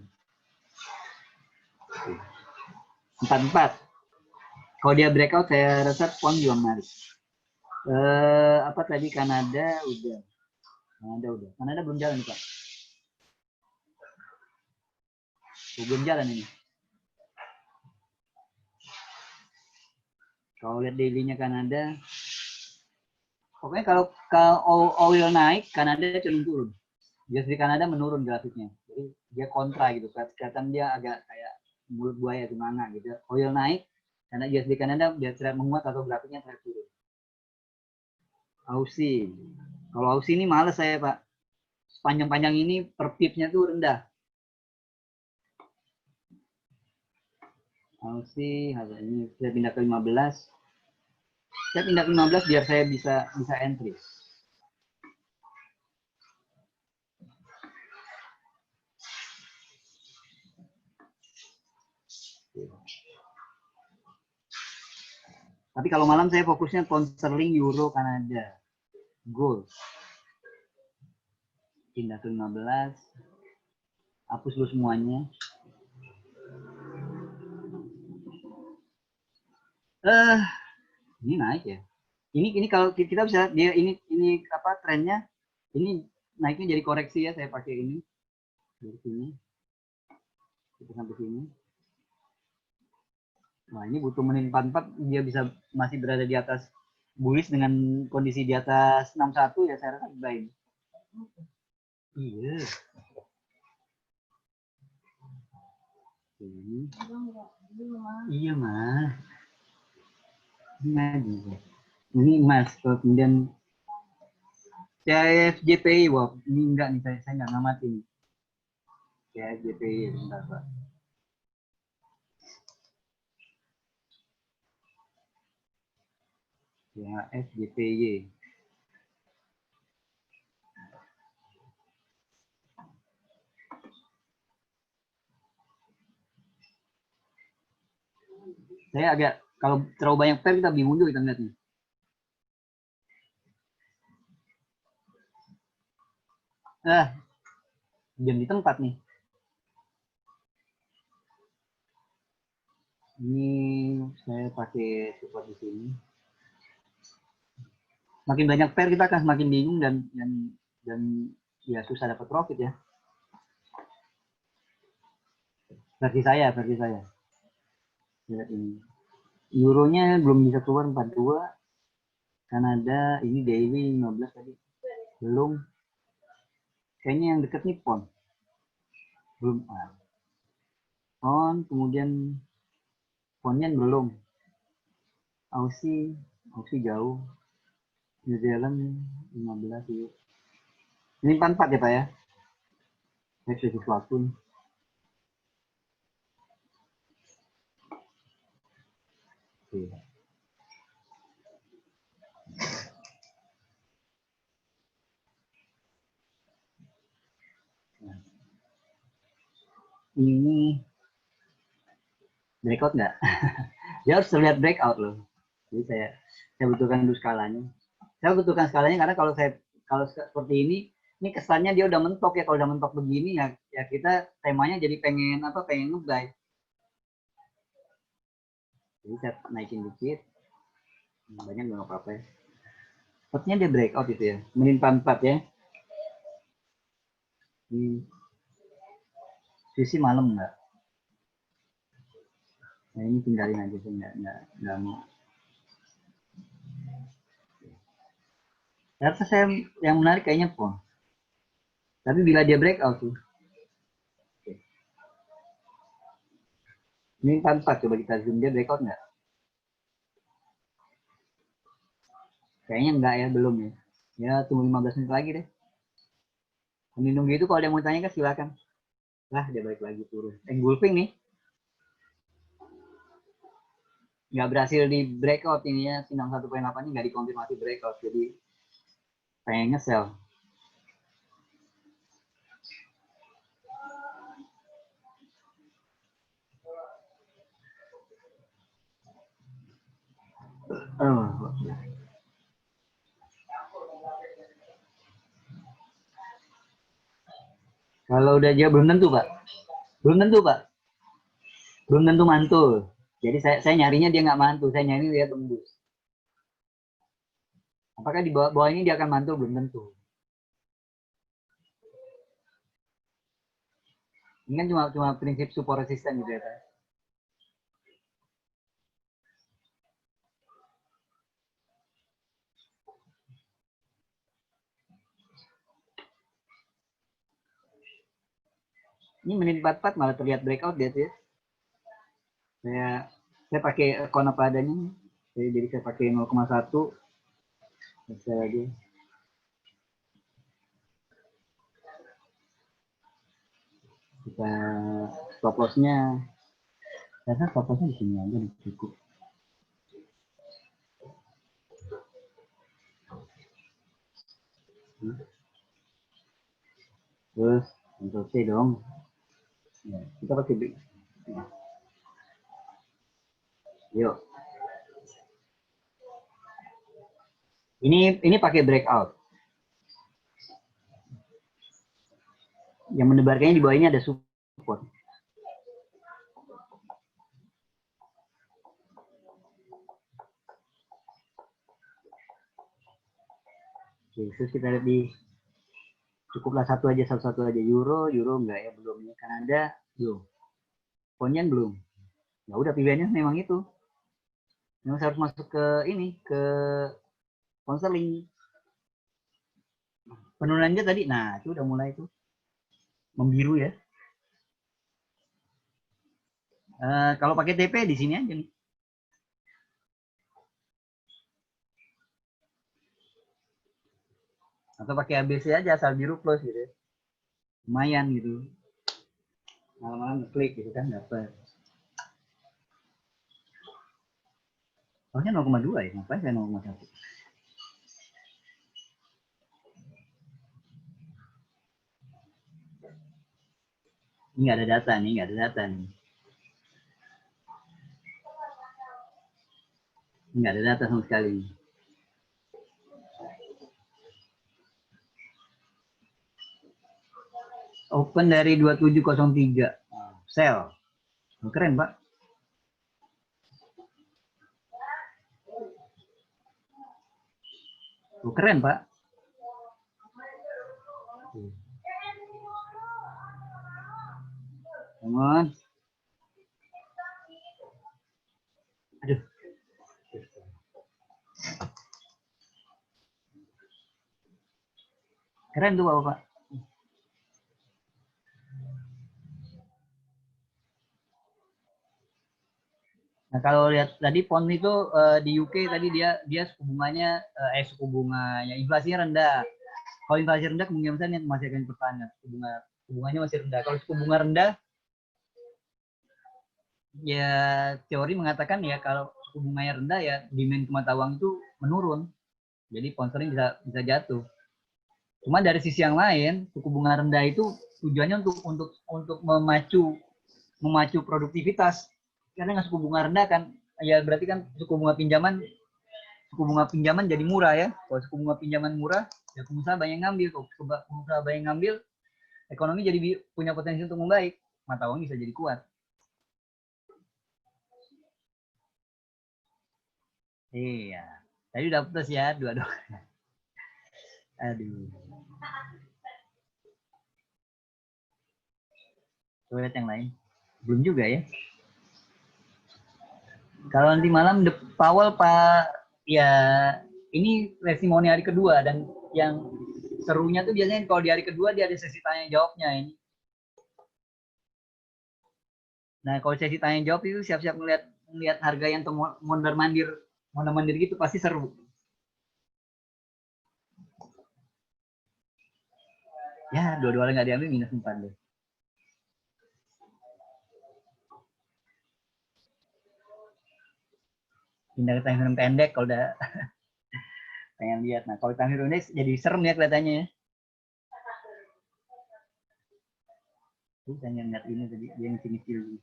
44. Kalau dia breakout saya rasa pon juga menarik. Apa tadi Kanada udah. Kanada belum jalan nih Pak. Belum jalan ini. Kalau lihat daily-nya Kanada, pokoknya kalau oil naik, Kanada cenderung turun. Just di Kanada menurun grafiknya. Jadi dia kontra gitu. Kelihatan dia agak kayak mulut buaya semanga gitu. Oil naik, karena just di Kanada dia terlihat menguat atau grafiknya terlihat turun. Aussie. Kalau Aussie ini males saya Pak. Sepanjang-panjang ini per pipnya tuh rendah. Aussie, ini saya pindah ke 15. Saya pindah ke 15 biar saya bisa entry. Tapi kalau malam saya fokusnya pound sterling, euro, Kanada, gold. Pindah ke 15. Hapus dulu semuanya. Ini naik ya. Ini kalau kita bisa dia ini apa trennya? Ini naiknya jadi koreksi ya. Saya pakai ini dari sini. Kita sampai sini. Nah ini butuh menit 44 dia bisa masih berada di atas bullish dengan kondisi di atas 61 ya saya rasa baik. Iya. Ini. Iya mah. Ini emas. Kemudian CFJPI, wah ini enggak nih saya nggak ngamatin. CFJPI sebentar Pak. CFJPY. Saya agak kalau terlalu banyak pair kita bingung juga kita ngeliatnya. Diam di tempat nih. Ini saya pakai support di sini. Makin banyak pair kita akan semakin bingung dan ya susah dapat profit ya. Versi saya. Lihat ini. Euronya belum bisa keluar 42. Kanada ini daily 15 tadi. Belum. Kayaknya yang deket nih pon. Belum. Pon, kemudian ponnya belum. Aussie jauh. New Zealand 15 yuk. Ini 44 ya Pak ya? Saya sesuatu. Oke. Ini breakout nggak? Dia harus terlihat breakout loh. Jadi saya butuhkan dulu skalanya. Saya butuhkan skalanya karena kalau seperti ini kesannya dia udah mentok ya. Kalau udah mentok begini ya kita temanya jadi pengen nge-buy. Jadi saya naikin dikit. Banyak nggak apa-apa ya. Sepertinya dia breakout itu ya. Menit 44 ya. Sisi malam nggak? Nah ini tinggalin aja sih nggak mau. Ternyata saya yang menarik kayaknya pon. Tapi bila dia breakout tuh. Ini 44 coba kita zoom dia breakout nggak? Kayaknya enggak ya, belum ya. Ya tunggu 15 menit lagi deh. Sambil nunggu itu kalau ada yang mau tanya kan silakan. Lah dia balik lagi turun. Engulfing nih. Nggak berhasil di breakout ini ya. Sinang 1.8 ini nggak dikonfirmasi breakout. Jadi pengen nge-sell. Kalau udah dia belum tentu Pak. Belum tentu Pak. Belum tentu mantul. Jadi saya nyarinya dia nggak mantul. Saya nyari dia tembus. Apakah di bawah ini dia akan mantul? Belum tentu. Ini kan cuma prinsip support resisten gitu ya Pak. Ini menit 44 malah terlihat breakout dia tuh ya. Saya pakai akun apa adanya. Jadi saya pakai 0,1. Bisa lagi. Kita stop loss-nya. Karena stop loss-nya di sini aja cukup. Terus Ctrl C dong. Ya, kita pakai B. Ya. Yuk. Ini pakai breakout. Yang menebarkannya di bawah ini ada support. Oke, terus kita lihat di cukuplah satu aja euro enggak ya, belum ya. Kanada belum. Ponnya belum. Ya udah pilihannya memang itu. Memang harus masuk ke ini, ke konseling. Penurunannya tadi, nah itu udah mulai tuh membiru ya. Kalau pakai TP di sini aja nih. Atau pakai ABC aja asal biru close gitu. Lumayan gitu. Malam-malam ngeklik gitu kan dapat. Harusnya 0,2 ya, ngapain saya 0,1? Ini nggak ada data nih, nggak ada data nih. Nggak ada data sama sekali. Open dari 2703. Sell. Keren, Pak. Keren, Pak. Teman. Aduh. Keren tuh Bapak. Nah kalau lihat tadi pond itu di UK tadi dia suku bunganya suku bunganya inflasinya rendah. Kalau inflasi rendah kemungkinan besar masih akan bertahan. Suku bunganya masih rendah. Kalau suku bunga rendah ya teori mengatakan ya kalau suku bunganya rendah ya demand mata uang itu menurun. Jadi pound sterling bisa jatuh. Cuma dari sisi yang lain suku bunga rendah itu tujuannya untuk memacu produktivitas. Karena dengan suku bunga rendah kan ya berarti kan suku bunga pinjaman jadi murah ya. Kalau suku bunga pinjaman murah, ya pengusaha banyak ngambil. Kalau pengusaha banyak ngambil, ekonomi jadi punya potensi untuk membaik. Mata uang bisa jadi kuat. Iya. Tadi udah putus ya, dua-dua. Aduh. Coba lihat yang lain. Belum juga ya. Kalau nanti malam Powell Pak, ya ini testimoni hari kedua dan yang serunya tuh biasanya kalau di hari kedua dia ada sesi tanya jawabnya ini. Nah kalau sesi tanya jawab itu siap-siap ngeliat harga yang mondar mandir gitu pasti seru. Ya dua-duanya nggak diambil minus 4 deh. Pindah ke time frame pendek kalau udah pengen lihat. Nah kalau time frame pendek jadi serem ya kelihatannya ya. Saya lihat ini tadi dia ngecil-ngecil dulu.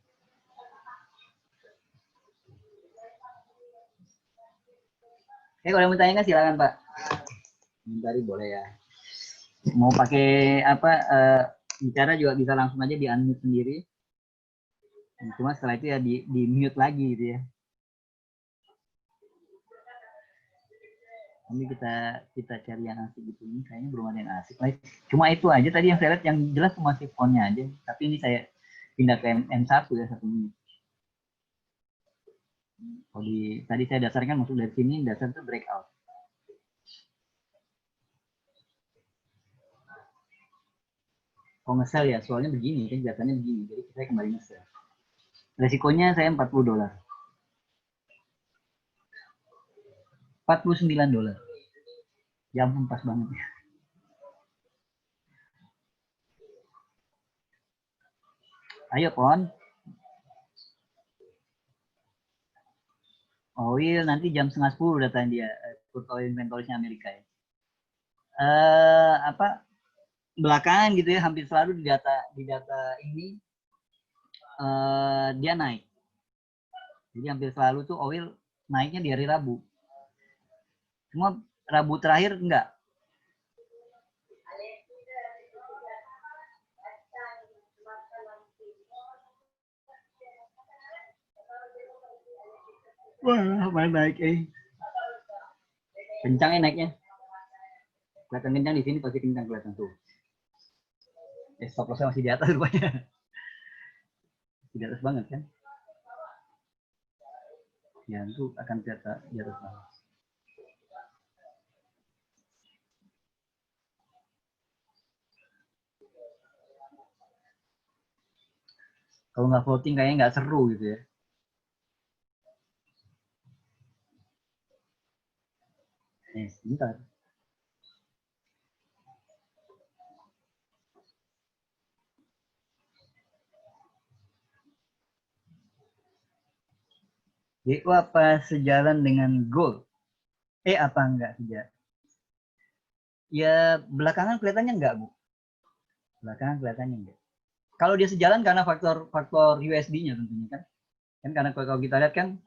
Kalau mau tanya kan silakan Pak. Tadi boleh ya. Mau pakai apa bicara juga bisa langsung aja di unmute sendiri. Cuma setelah itu ya di mute lagi gitu ya. Nanti kita cari yang asik gitu. Ini kayaknya belum ada yang asik. Cuma itu aja tadi yang saya lihat yang jelas cuma si fontnya aja. Tapi ini saya pindah ke M1 ya 1 menit. Kalau tadi saya dasarkan masuk dari sini dasar itu breakout. Kalau nge-sell ya soalnya begini kan jatuhnya begini. Jadi saya kembali nge-sell. Resikonya saya $40. $49. Ya ampun pas banget ya. Ayo Pon. Oil nanti jam 9:30 datang dia crude oil inventory-nya Amerika ya. Apa belakangan gitu ya hampir selalu di data ini dia naik. Jadi hampir selalu tuh oil naiknya di hari Rabu. Cuma Rabu terakhir enggak. Wah, malah naik kencang ya naiknya. Kelihatan kencang di sini pasti kencang kelihatan tuh. Stop loss masih di atas rupanya. Di atas banget kan. Ya itu akan ternyata di atas banget. Kalau nggak floating kayaknya nggak seru gitu ya. Sebentar. DO apa sejalan dengan gold? Apa enggak sejalan? Ya belakangan kelihatannya enggak, Bu. Belakangan kelihatannya enggak. Kalau dia sejalan karena faktor USD-nya tentunya kan. Kan karena kalau kita lihat kan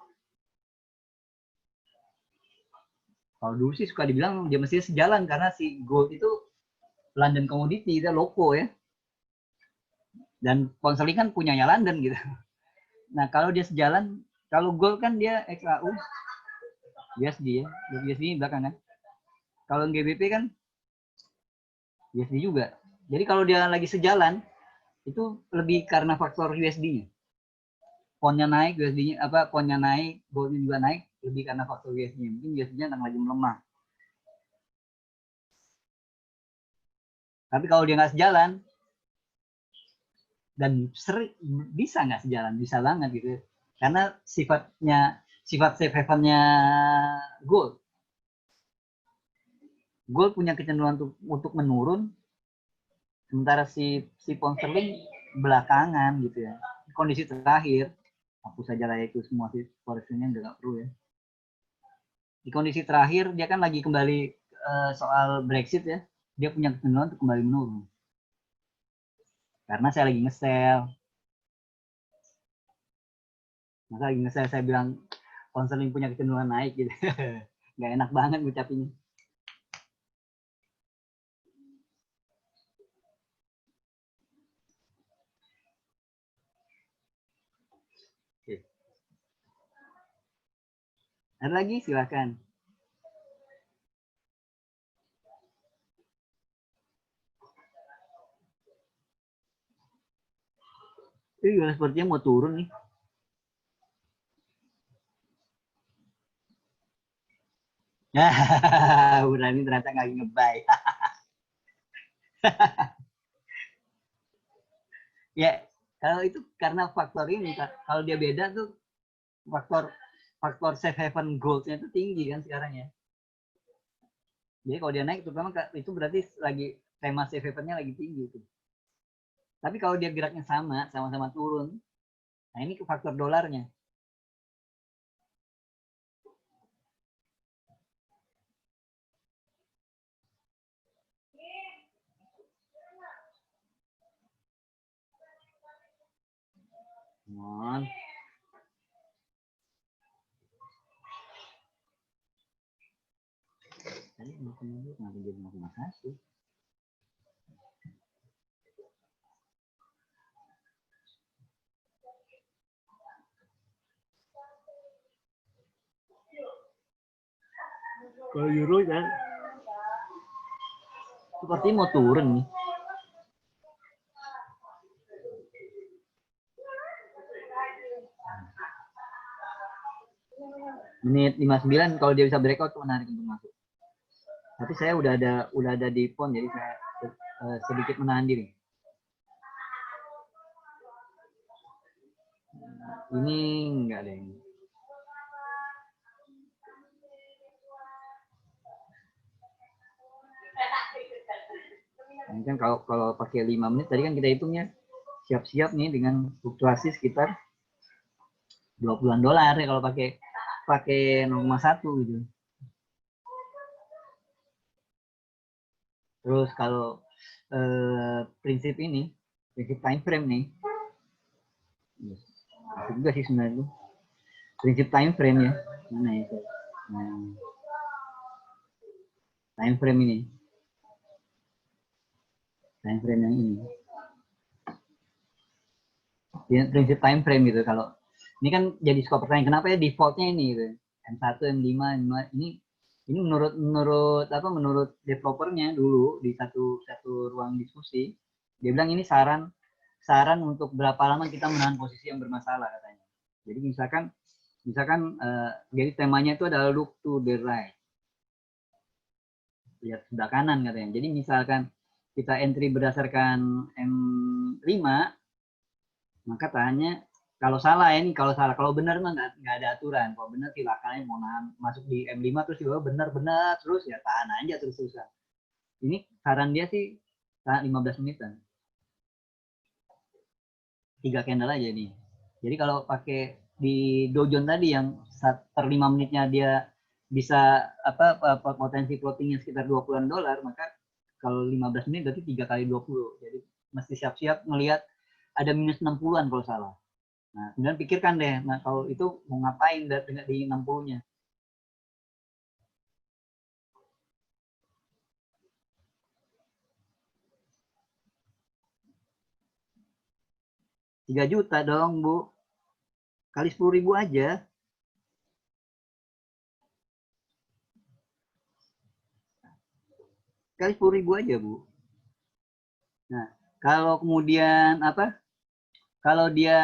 kalau dulu sih suka dibilang dia mesti sejalan karena si gold itu London commodity, dia loko ya. Dan Ponsel kan punyanya London gitu. Nah, kalau dia sejalan, kalau gold kan dia XAU USD ya. USD belakangan. Kalau GBP kan USD juga. Jadi kalau dia lagi sejalan itu lebih karena faktor USD-nya. Poundnya naik, USD-nya poundnya naik, goldnya juga naik, lebih karena faktor USD-nya. Mungkin USD-nya lagi melemah. Tapi kalau dia nggak sejalan, dan bisa nggak sejalan, bisa banget gitu. Karena sifat safe havennya gold punya kecenderungan untuk menurun, sementara si pound sterling belakangan gitu ya. Kondisi terakhir, hapus saja lah itu semua sih forex-nya nggak perlu ya. Di kondisi terakhir dia kan lagi kembali soal Brexit ya, dia punya kecenderungan untuk kembali menurun. Karena saya lagi nge-sell. Masa lagi nge-sell saya bilang pound sterling punya kecenderungan naik gitu. Nggak enak banget ngucapinnya. Ada lagi silakan. Ini sepertinya mau turun nih. Udah ini ternyata nggak nge-buy. Ya, kalau itu karena faktor ini, kalau dia beda tuh faktor safe haven gold-nya itu tinggi kan sekarang ya. Jadi kalau dia naik terutama itu berarti lagi tema safe haven-nya lagi tinggi tuh. Tapi kalau dia geraknya sama-sama turun, nah ini ke faktor dolarnya. Mohon. Tadi mau kemana? Kenapa jadi mau makasih? Kalau euro kan seperti mau turun nih. Menit 59 kalau dia bisa breakout tuh menarik untuk masuk. Tapi saya udah ada di pon jadi saya sedikit menahan diri. Ini enggak deh. Ini kan kalau pakai 5 menit tadi kan kita hitungnya siap-siap nih dengan fluktuasi sekitar $20 ya kalau pakai 0,1 gitu. Terus kalau prinsip time frame nih, itu juga sih sebenarnya prinsip time frame ya, mana itu? Nah, time frame ini, time frame yang ini, prinsip time frame gitu. Kalau ini kan jadi suka pertanyaan kenapa ya defaultnya ini gitu, M1, M5, M5 ini menurut developernya dulu di satu ruang diskusi dia bilang ini saran untuk berapa lama kita menahan posisi yang bermasalah katanya. Jadi misalkan jadi temanya itu adalah look to the right, lihat sebelah kanan katanya. Jadi misalkan kita entry berdasarkan M5, maka tanya kalau salah ya nih, kalau benar mah nggak ada aturan. Kalau benar silakan mau nahan masuk di M5 terus juga benar terus ya tahan aja terus-terusan. Ini saran dia sih tahan 15 menitan. 3 candle aja nih. Jadi kalau pakai di Dow Jones tadi yang per 5 menitnya dia bisa potensi floatingnya sekitar $20, maka kalau 15 menit berarti 3 kali 20. Jadi mesti siap-siap melihat ada minus 60-an kalau salah. Nah, kemudian pikirkan deh, nah kalau itu mau ngapain di 60-nya. $3 juta dong, Bu. Kali 10.000 aja. Kali 10.000 aja, Bu. Nah, kalau kemudian kalau dia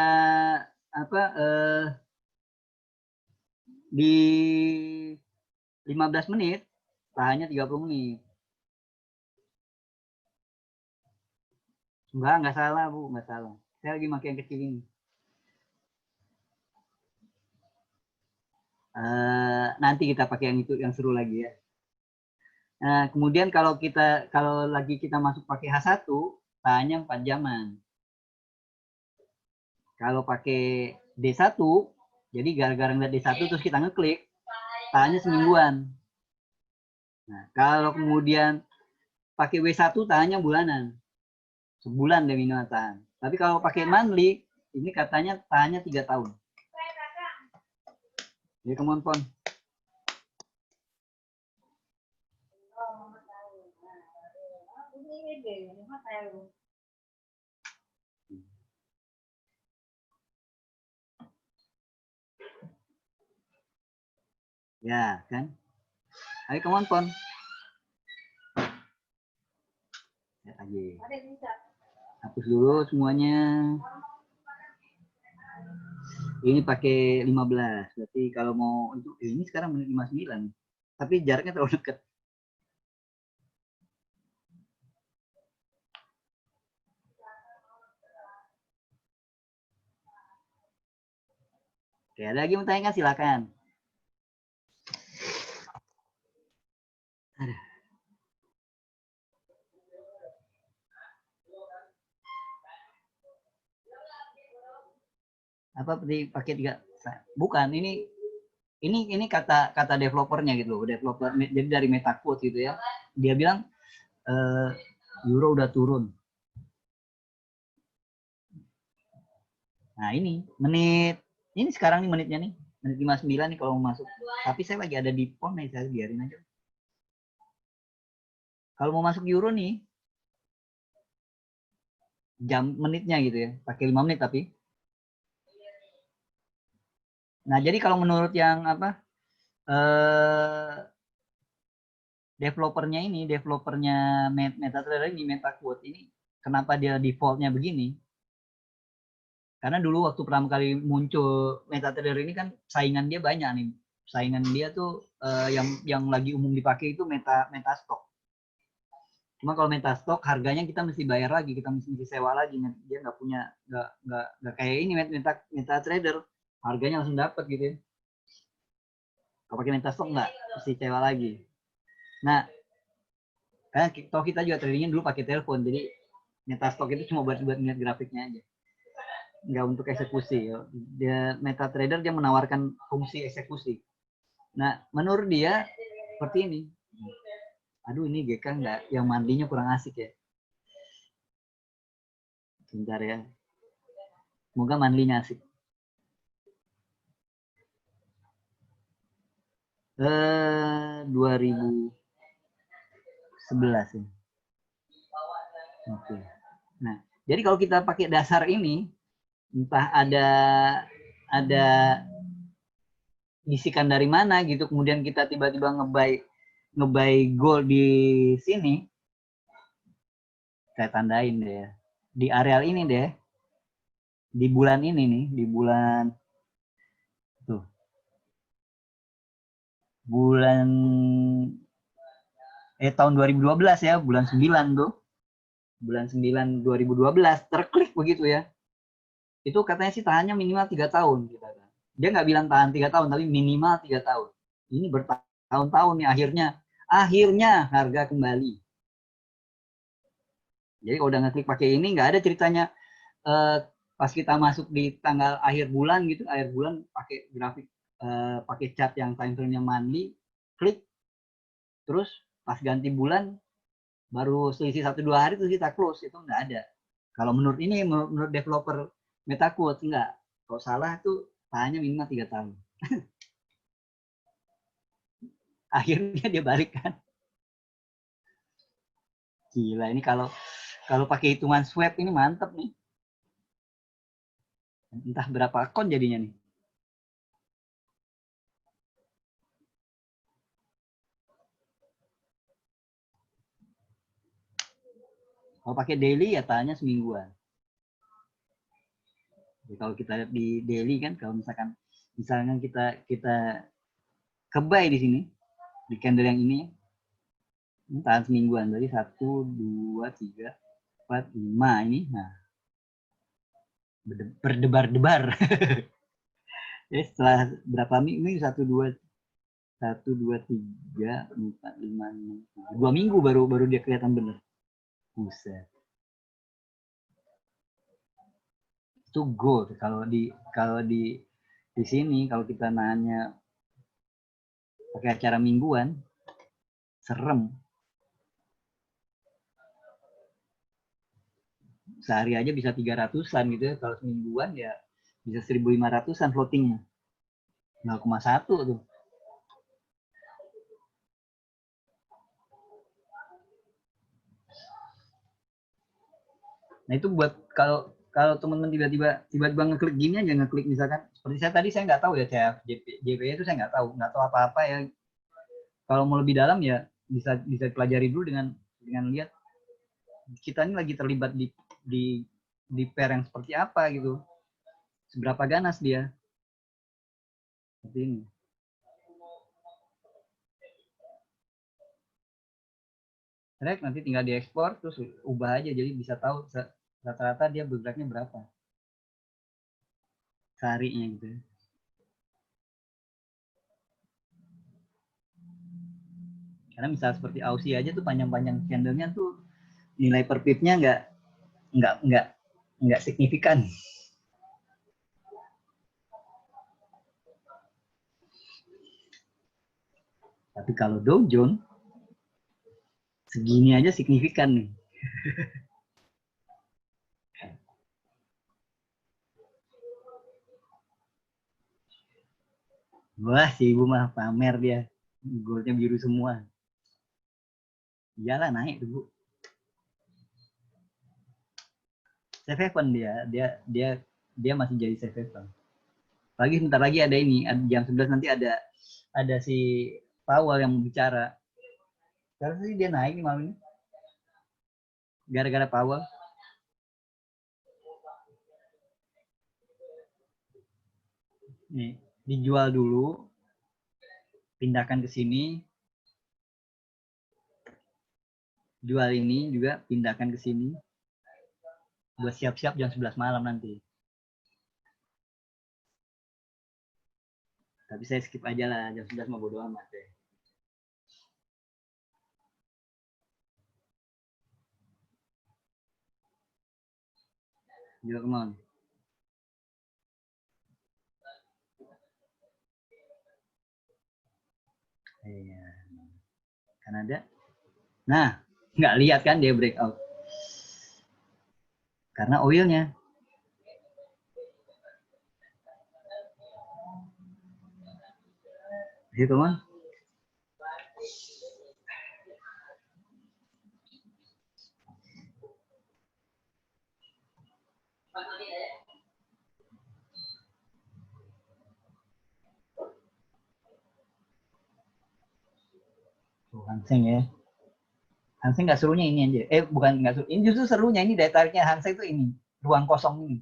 di 15 menit, tahannya 30 menit. Enggak salah Bu, enggak salah. Saya lagi pakai yang kecil ini. Nanti kita pakai yang itu, yang seru lagi ya. Nah, kemudian kalau lagi kita masuk pakai H1, tahannya 4 jaman. Kalau pakai D1, jadi gara-gara ngeliat D1 terus kita ngeklik, tahannya semingguan. Nah, kalau kemudian pakai W1 tahannya bulanan. Sebulan deh minimal tahan. Tapi kalau pakai monthly, ini katanya tahannya 3 tahun. Jadi come on, Pon. Ya, kan? Ayo come on, Pon. Lihat aja. Hapus dulu semuanya. Ini pakai 15. Berarti kalau mau untuk ini sekarang menit 59. Tapi jaraknya terlalu dekat. Oke, ada lagi mau tanya kan? Silakan. Apa pakai 3? Bukan, ini kata developernya gitu loh. Developer jadi dari MetaQuote gitu ya. Dia bilang euro udah turun. Nah, ini sekarang nih menitnya nih. Menit 59 nih kalau mau masuk. Tapi saya lagi ada di pon nih, saya biarin aja. Kalau mau masuk euro nih, menitnya gitu ya. Pakai 5 menit tapi. Nah, jadi kalau menurut yang apa? Developernya MetaTrader ini, MetaQuote ini, kenapa dia defaultnya begini? Karena dulu waktu pertama kali muncul MetaTrader ini kan saingan dia banyak nih. Saingan dia tuh yang lagi umum dipakai itu Metastock. Cuma kalau Metastock harganya kita mesti bayar lagi, kita mesti sewa lagi. Dia nggak kayak ini MetaTrader, harganya langsung dapat gitu ya. Kalau pakai Metastock nggak, mesti sewa lagi. Nah, karena kalau kita juga tradingnya dulu pakai telepon, jadi Metastock itu cuma buat ngeliat grafiknya aja, nggak untuk eksekusi. Dia MetaTrader dia menawarkan fungsi eksekusi. Nah, menurut dia seperti ini. Aduh, ini GK nggak, yang mandinya kurang asik ya. Bentar ya. Semoga mandinya asik. 2011 ya. Oke. Nah, jadi kalau kita pakai dasar ini, entah ada bisikan dari mana gitu, kemudian kita tiba-tiba ngebuy gold di sini, saya tandain deh ya. Di areal ini deh, di bulan ini nih, di bulan tuh, bulan tahun 2012 ya, bulan 9 tuh, bulan 9 2012 terklik begitu ya. Itu katanya sih tahannya minimal 3 tahun gitu. Dia nggak bilang tahan 3 tahun, tapi minimal 3 tahun. Ini bertahun-tahun nih, akhirnya harga kembali. Jadi kalau udah ngeklik pakai ini, nggak ada ceritanya pas kita masuk di tanggal akhir bulan gitu, akhir bulan pakai grafik, pakai chart yang time frame yang monthly, klik, terus pas ganti bulan baru selisih 1-2 hari terus kita close, itu nggak ada. Kalau menurut ini, menurut developer MetaQuote nggak. Kalau salah tuh tahannya minimal 3 tahun. Akhirnya dia balik kan. Gila, ini kalau pakai hitungan swap ini mantep nih. Entah berapa akun jadinya nih. Kalau pakai daily ya tahannya semingguan. Jadi kalau kita lihat di daily kan, kalau misalkan kita kebuy di sini, di candle yang ini tahan semingguan. Jadi 1, 2, 3, 4, 5 ini. Nah, berdebar-debar. Jadi setelah berapa minggu? 1, 2, 3, 4, 5, 6, 2 minggu baru dia kelihatan bener. Buset. Itu gold kalau di sini kalau kita nanya pakai acara mingguan serem. Sehari aja bisa 300-an gitu ya. Kalau semingguan ya bisa 1.500-an floatingnya. 0,1 tuh. Nah itu buat kalau teman-teman tiba-tiba ngeklik gini aja, ngeklik misalkan seperti saya tadi, saya nggak tahu ya CF JPY itu saya nggak tahu apa-apa ya. Kalau mau lebih dalam ya bisa pelajari dulu dengan lihat kita ini lagi terlibat di pair yang seperti apa gitu, seberapa ganas dia seperti ini. Rek nanti tinggal diekspor terus ubah aja jadi bisa tahu rata-rata dia bergeraknya berapa seharinya gitu. Karena misal seperti Aussie aja tuh panjang-panjang candlenya tuh nilai per pipnya nggak signifikan. Tapi kalau Dow Jones segini aja signifikan nih. Wah, si ibu mah pamer dia. Goldnya biru semua. Iyalah naik tuh, Bu. Safe haven dia masih jadi safe haven. Lagi sebentar lagi ada ini, jam 11 nanti ada si Powell yang mau bicara. Sekarang sih dia naik nih malam ini. Gara-gara Powell. Nih, dijual dulu. Pindahkan ke sini. Jual ini juga pindahkan ke sini. Buat siap-siap jam 11 malam nanti. Tapi saya skip aja lah, jam 11 mau bodo amat deh. Juga come on. Iya. Kanada. Nah, nggak lihat kan dia breakout. Karena oilnya. Gitu man. Tuh, Hanseng ya. Hanseng nggak serunya ini aja. Bukan nggak seru. Ini justru serunya ini daya tariknya Hanseng itu ini. Ruang kosong ini.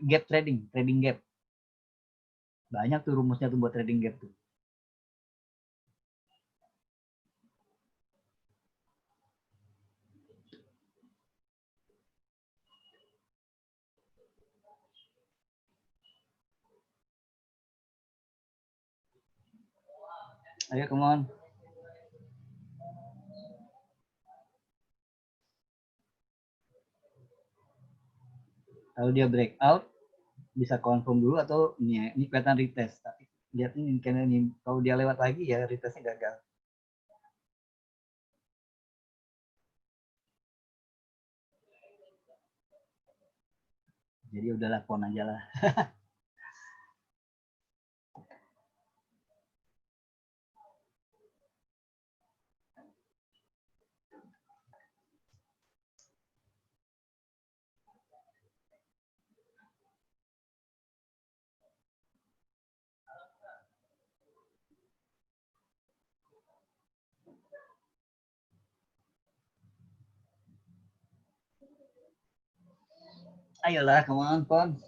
Gap trading gap. Banyak tuh rumusnya tuh buat trading gap tuh. Ayo, come on. Kalau dia breakout, bisa confirm dulu atau ini kelihatan retest. Tapi lihat ini, kalau dia lewat lagi ya retestnya gagal. Jadi udahlah pon aja lah. Ayolah, come on, pon.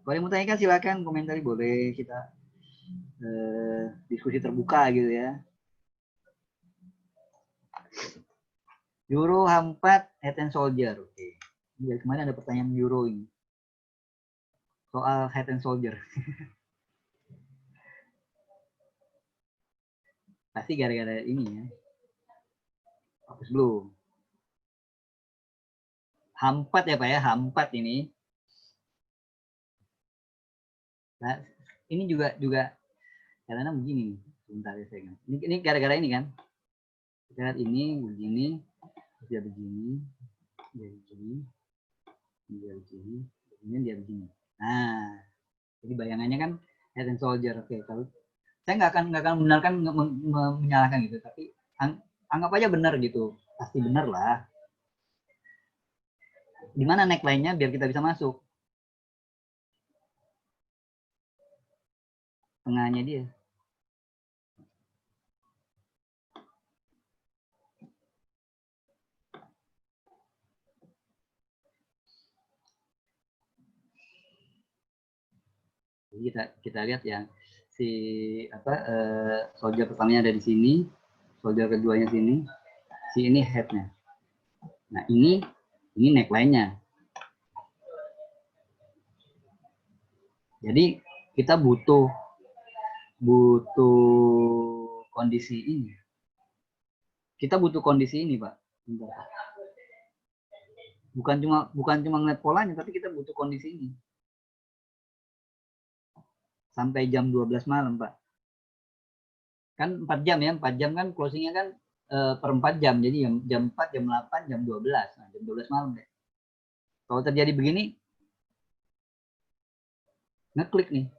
Kalau yang mau tanyakan silakan komentari, boleh kita diskusi terbuka gitu ya. Euro H4 Head and Shoulder. Oke. Dari kemarin ada pertanyaan Euro ini. Soal Head and Shoulder. Pasti gara-gara ini ya. Hapus dulu. H4 ya Pak ya, H4 ini. Nah, ini juga karena begini. Sebentar ya saya. Ini gara-gara ini kan. Kita lihat ini begini, dia begini, dia begini, dia begini, kemudian dia begini. Nah, jadi bayangannya kan Head and Shoulder. Oke, kalau saya nggak akan membenarkan menyalahkan gitu, tapi anggap aja benar gitu, pasti benar lah. Di mana neckline-nya biar kita bisa masuk? Tengahnya dia. Jadi kita lihat ya, si soldier pertamanya ada di sini, soldier keduanya sini, si ini headnya. Nah ini neckline-nya. Jadi kita butuh kondisi ini. Kita butuh kondisi ini, Pak. Bukan cuma ngeliat polanya, tapi kita butuh kondisi ini. Sampai jam 12 malam, Pak. Kan 4 jam ya, 4 jam kan closingnya kan per 4 jam. Jadi jam 4, jam 8, jam 12. Nah, jam 12 malam deh. Kalau terjadi begini, ngeklik nih.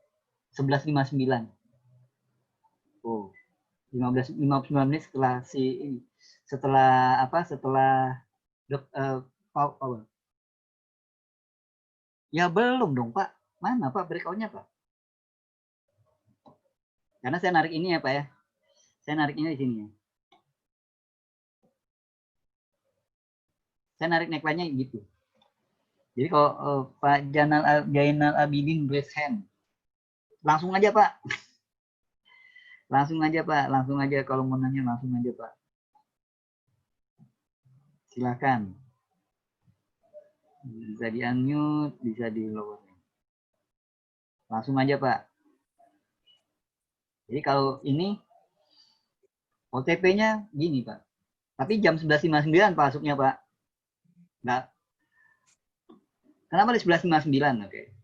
11.59. Oh, 59 menit setelah power. Ya belum dong Pak. Mana Pak breakout-nya Pak? Karena saya narik ini ya Pak ya. Saya nariknya di sini ya. Saya narik neckline-nya gitu. Jadi kalau Pak Jainal Abidin raise hand. Langsung aja Pak. Langsung aja kalau mau nanya langsung aja Pak. Silakan. Bisa di unmute, bisa di lower. Langsung aja Pak. Jadi kalau ini OTP-nya gini Pak. Tapi jam 11.59 Pak masuknya Pak. Nggak. Kenapa di 11.59? Oke.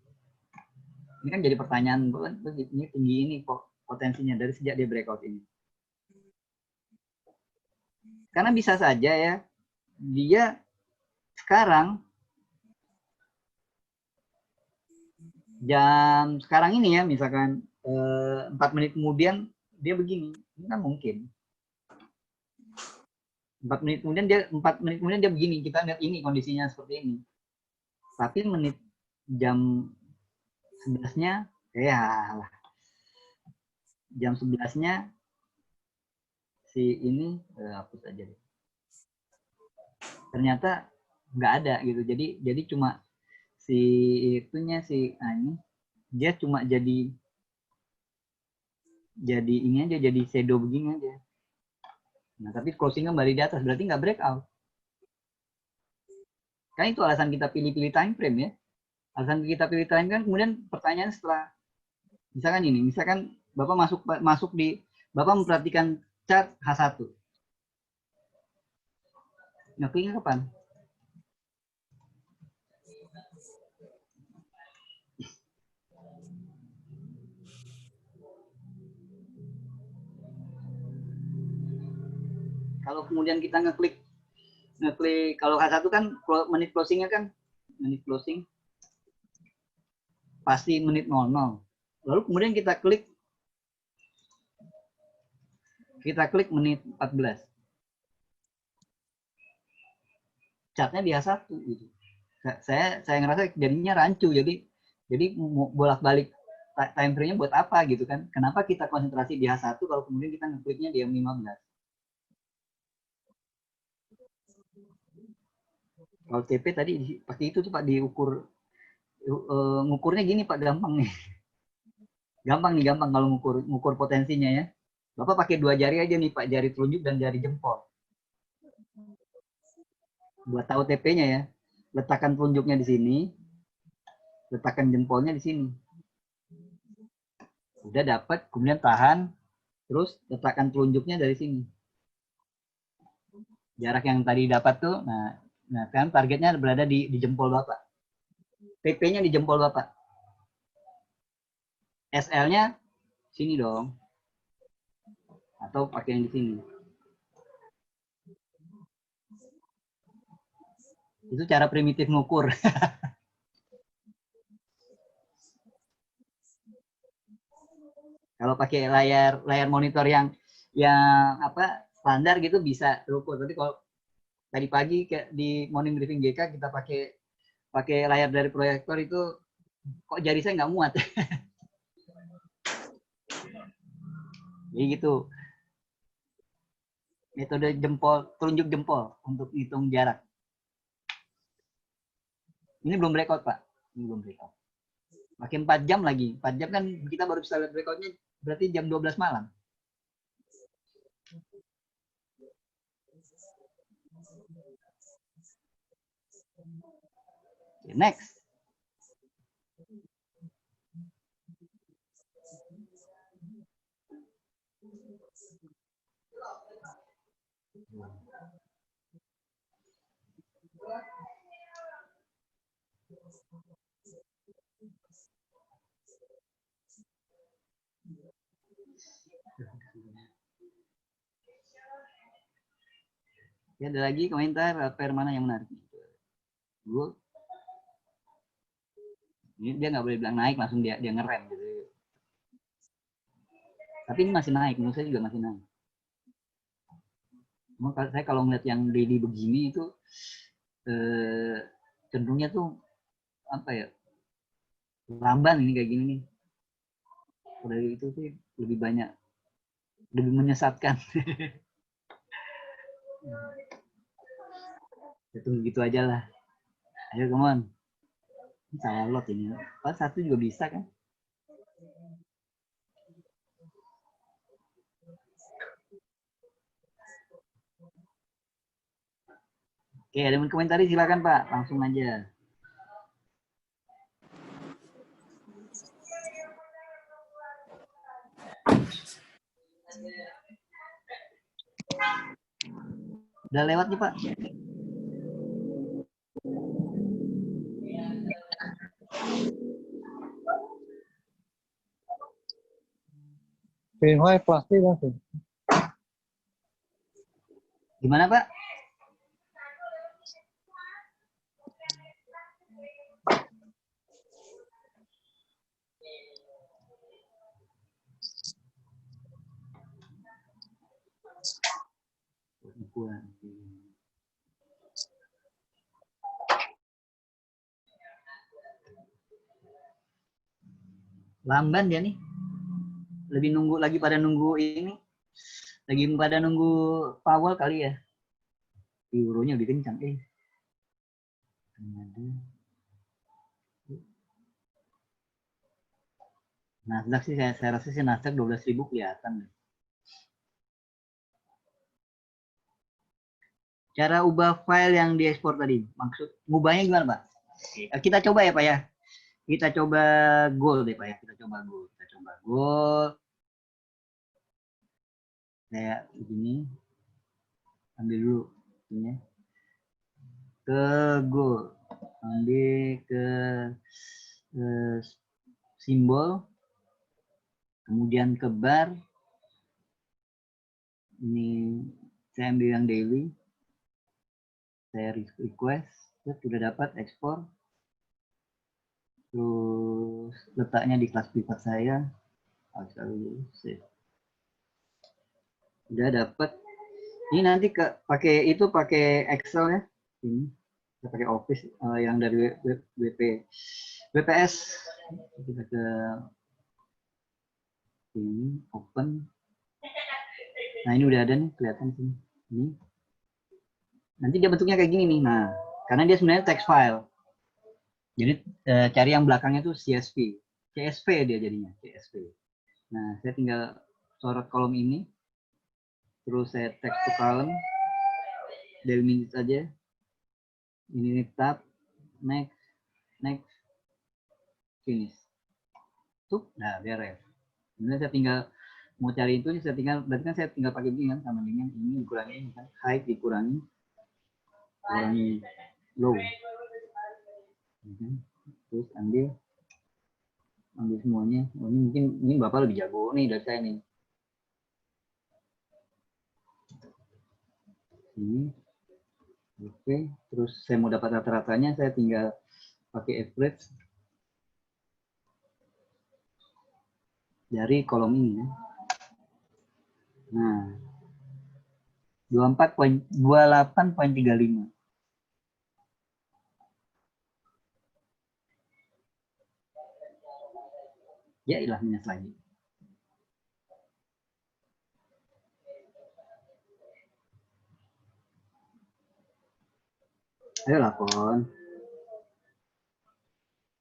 Ini kan jadi pertanyaan, ini tinggi ini kok potensinya dari sejak dia breakout ini. Karena bisa saja ya, dia sekarang jam sekarang ini ya, misalkan 4 menit kemudian dia begini, ini kan mungkin. 4 menit kemudian dia begini, kita lihat ini kondisinya seperti ini. Tapi jam 11-nya ya lah. Jam 11-nya si ini hapus aja deh. Ternyata nggak ada gitu. Jadi cuma si itunya ini dia cuma jadi ini aja, jadi shadow begini aja. Nah, tapi closing kembali di atas, berarti nggak breakout. Kan itu alasan kita pilih-pilih time frame ya. Alasan kita pilih time frame, kemudian pertanyaan setelah, misalkan Bapak masuk di, Bapak memperhatikan chart H1. Ngekliknya kapan? Kalau kemudian kita ngeklik kalau H1 kan menit closingnya kan menit closing pasti menit 00. Lalu kemudian kita klik menit 14. Chartnya di H1 gitu. Saya ngerasa jadinya rancu, jadi bolak-balik time frame-nya buat apa gitu kan. Kenapa kita konsentrasi di H1 kalau kemudian kita ngekliknya di M15. Kalau TP tadi pakai itu tuh Pak, diukur ngukurnya gini Pak, gampang nih. Gampang kalau ngukur potensinya ya. Bapak pakai 2 jari aja nih Pak, jari telunjuk dan jari jempol. Buat tahu TP-nya ya. Letakkan telunjuknya di sini, letakkan jempolnya di sini. Udah dapat, kemudian tahan, terus letakkan telunjuknya dari sini. Jarak yang tadi dapat tuh, nah kan targetnya berada di jempol Bapak. TP-nya di jempol Bapak. SL-nya sini dong. Atau pakai yang di sini. Itu cara primitif ngukur. Kalau pakai layar monitor yang apa standar gitu bisa terukur. Tapi kalau tadi pagi di morning briefing GK kita pakai layar dari proyektor itu kok jari saya nggak muat. Jadi gitu. Metode jempol, telunjuk jempol untuk hitung jarak. Ini belum breakout, Pak. Ini belum breakout. Makin 4 jam lagi. 4 jam kan kita baru bisa lihat breakoutnya berarti jam 12 malam. Okay, next. Ya, ada lagi komentar pair mana yang menarik? Gue ini dia nggak boleh bilang naik langsung dia ngerem gitu. Tapi ini masih naik, menurut saya juga masih naik. Saya kalau ngeliat yang daily begini itu cenderungnya tuh apa ya, lamban ini kayak gini nih. Dari itu sih lebih banyak, lebih menyesatkan. Itu gitu aja lah. Ayo come on. Ini salah lot ini. Pas satu juga bisa kan? Oke, ada yang komentari silakan Pak, langsung aja. Udah lewat nih Pak. PY plastik langsung. Gimana Pak? Lamban dia nih. Lebih nunggu lagi pada nunggu ini. Lagi pada nunggu Powell kali ya. Euronya lebih kencang. Nasdaq sih saya rasa sih Nasdaq 12.000 kelihatan. Cara ubah file yang diekspor tadi, maksud ngubahnya gimana Pak? Kita coba ya Pak ya. Kita coba gold deh Pak ya. Kita coba gold. Kayak begini. Ambil dulu ini. Ke gold. Ambil ke simbol. Kemudian ke bar. Ini saya ambil yang daily. Saya request. Sudah dapat ekspor. Terus letaknya di kelas privat saya. Udah dapat. Ini nanti pakai Excel ya. Ini kita pakai Office yang dari WPS. Kita ke ini open. Nah ini udah ada nih kelihatan sini. Ini. Nanti dia bentuknya kayak gini nih. Nah karena dia sebenarnya text file. Jadi cari yang belakangnya tuh CSV. CSV dia jadinya CSV. Nah saya tinggal sorot kolom ini. Terus saya text to column. Daily minutes aja. Ini tab, next, next, finish. Tuh, nah beres. Kemudian saya tinggal mau cari itu, saya tinggal, berarti kan saya tinggal pakai begini kan, sama dengan ini dikurangi ini kan, height dikurangi, kurangi low. Terus ambil semuanya. Oh, ini mungkin ini Bapak lebih jago nih dari saya nih. Ini. Oke, terus saya mau dapat rata-ratanya, saya tinggal pakai average dari kolom ini. Nah, 28.35. Ya ilah minus lagi. Ayo lapon.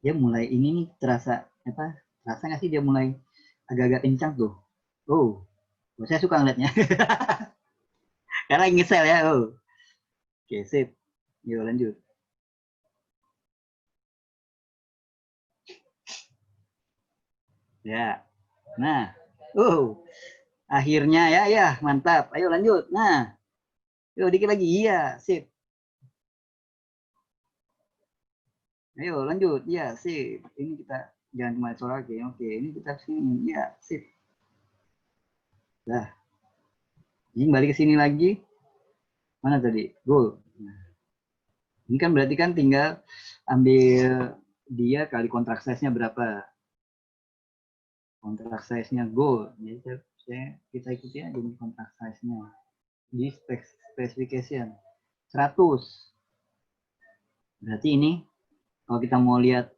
Dia mulai ini nih terasa apa? Terasa nggak sih dia mulai agak-agak kencang tuh? Oh, saya suka ngeliatnya. Karena ngesel ya. Oh, oke sip. Yuk lanjut. Ya, nah, akhirnya ya, mantap. Ayo lanjut. Nah, yuk dikit lagi. Iya, sip. Ayo lanjut. Ya, sip. Ini kita jangan cuma lagi. Oke, ini kita sini. Ya, sip. Dah. Ini balik ke sini lagi. Mana tadi? Goal. Nah, ini kan berarti kan tinggal ambil dia kali kontrak size-nya berapa. Kontrak size-nya goal. Jadi kita ikuti aja di kontrak size-nya. Di specification 100. Berarti ini kalau kita mau lihat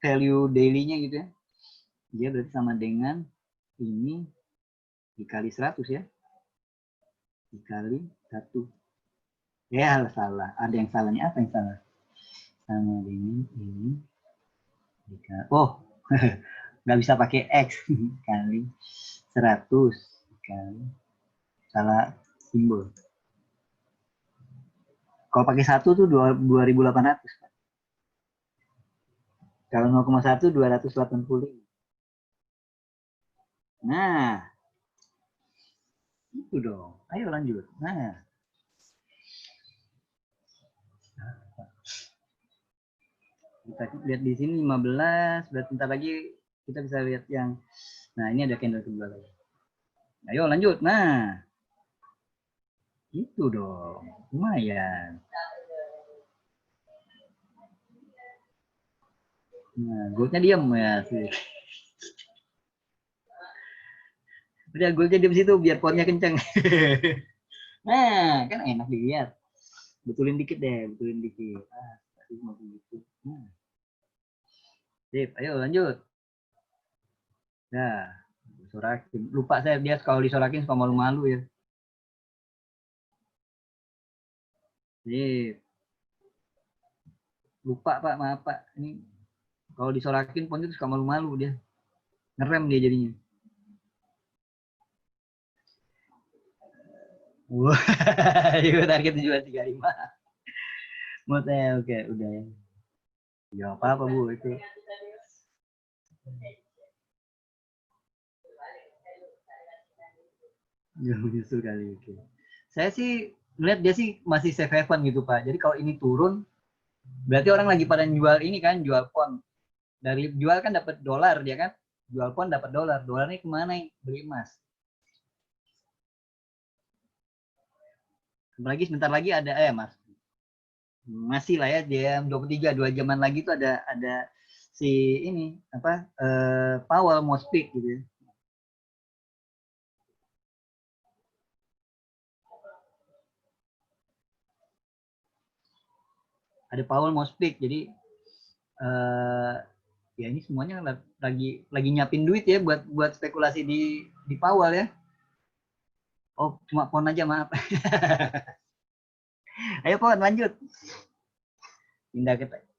value daily-nya gitu ya, dia berarti sama dengan ini dikali 100 ya. Dikali 1. Ya salah. Ada yang salahnya. Apa yang salah? Sama dengan ini. Oh, nggak bisa pakai X kali 100 kali salah simbol. Kalau pakai 1 tuh 2.800. Kalau 0,1 285. Nah, itu dong. Ayo lanjut. Nah, kita lihat di sini 15. Berarti bentar lagi kita bisa lihat yang. Nah, ini ada candle kedua lagi. Ayo lanjut. Nah, itu dong. Lumayan. Nah, goldnya diam ya sih. Udah goldnya diam situ biar potnya kenceng. Nah, kan enak dilihat. Betulin dikit deh, betulin dikit. Tadi mau begitu. Nah. Sip, ayo lanjut. Nah, sorakin. Lupa saya dia kalau disorakin suka malu-malu ya. Sip. Lupa Pak, maaf Pak. Ini kalau disorakin pun itu suka malu-malu dia. Ngerem dia jadinya. Wah, itu target 735. Motel, oke, udah ya. Ya apa-apa Bu itu. Ya justru kali oke. Saya sih lihat dia sih masih safe haven gitu Pak. Jadi kalau ini turun, berarti orang lagi pada jual ini kan, jual pon. Dari jual kan dapat dolar dia kan, jual pon dapat dolar. Dolarnya kemana? Beli emas. Apalagi sebentar lagi ada Mas. Masih lah ya jam 23 2 jaman lagi tuh ada si ini apa Powell mau speak gitu ya. Ada Powell mau speak jadi ya ini semuanya lagi nyiapin duit ya buat spekulasi di Powell ya. Oh, cuma pon aja maaf. Ayo pon lanjut.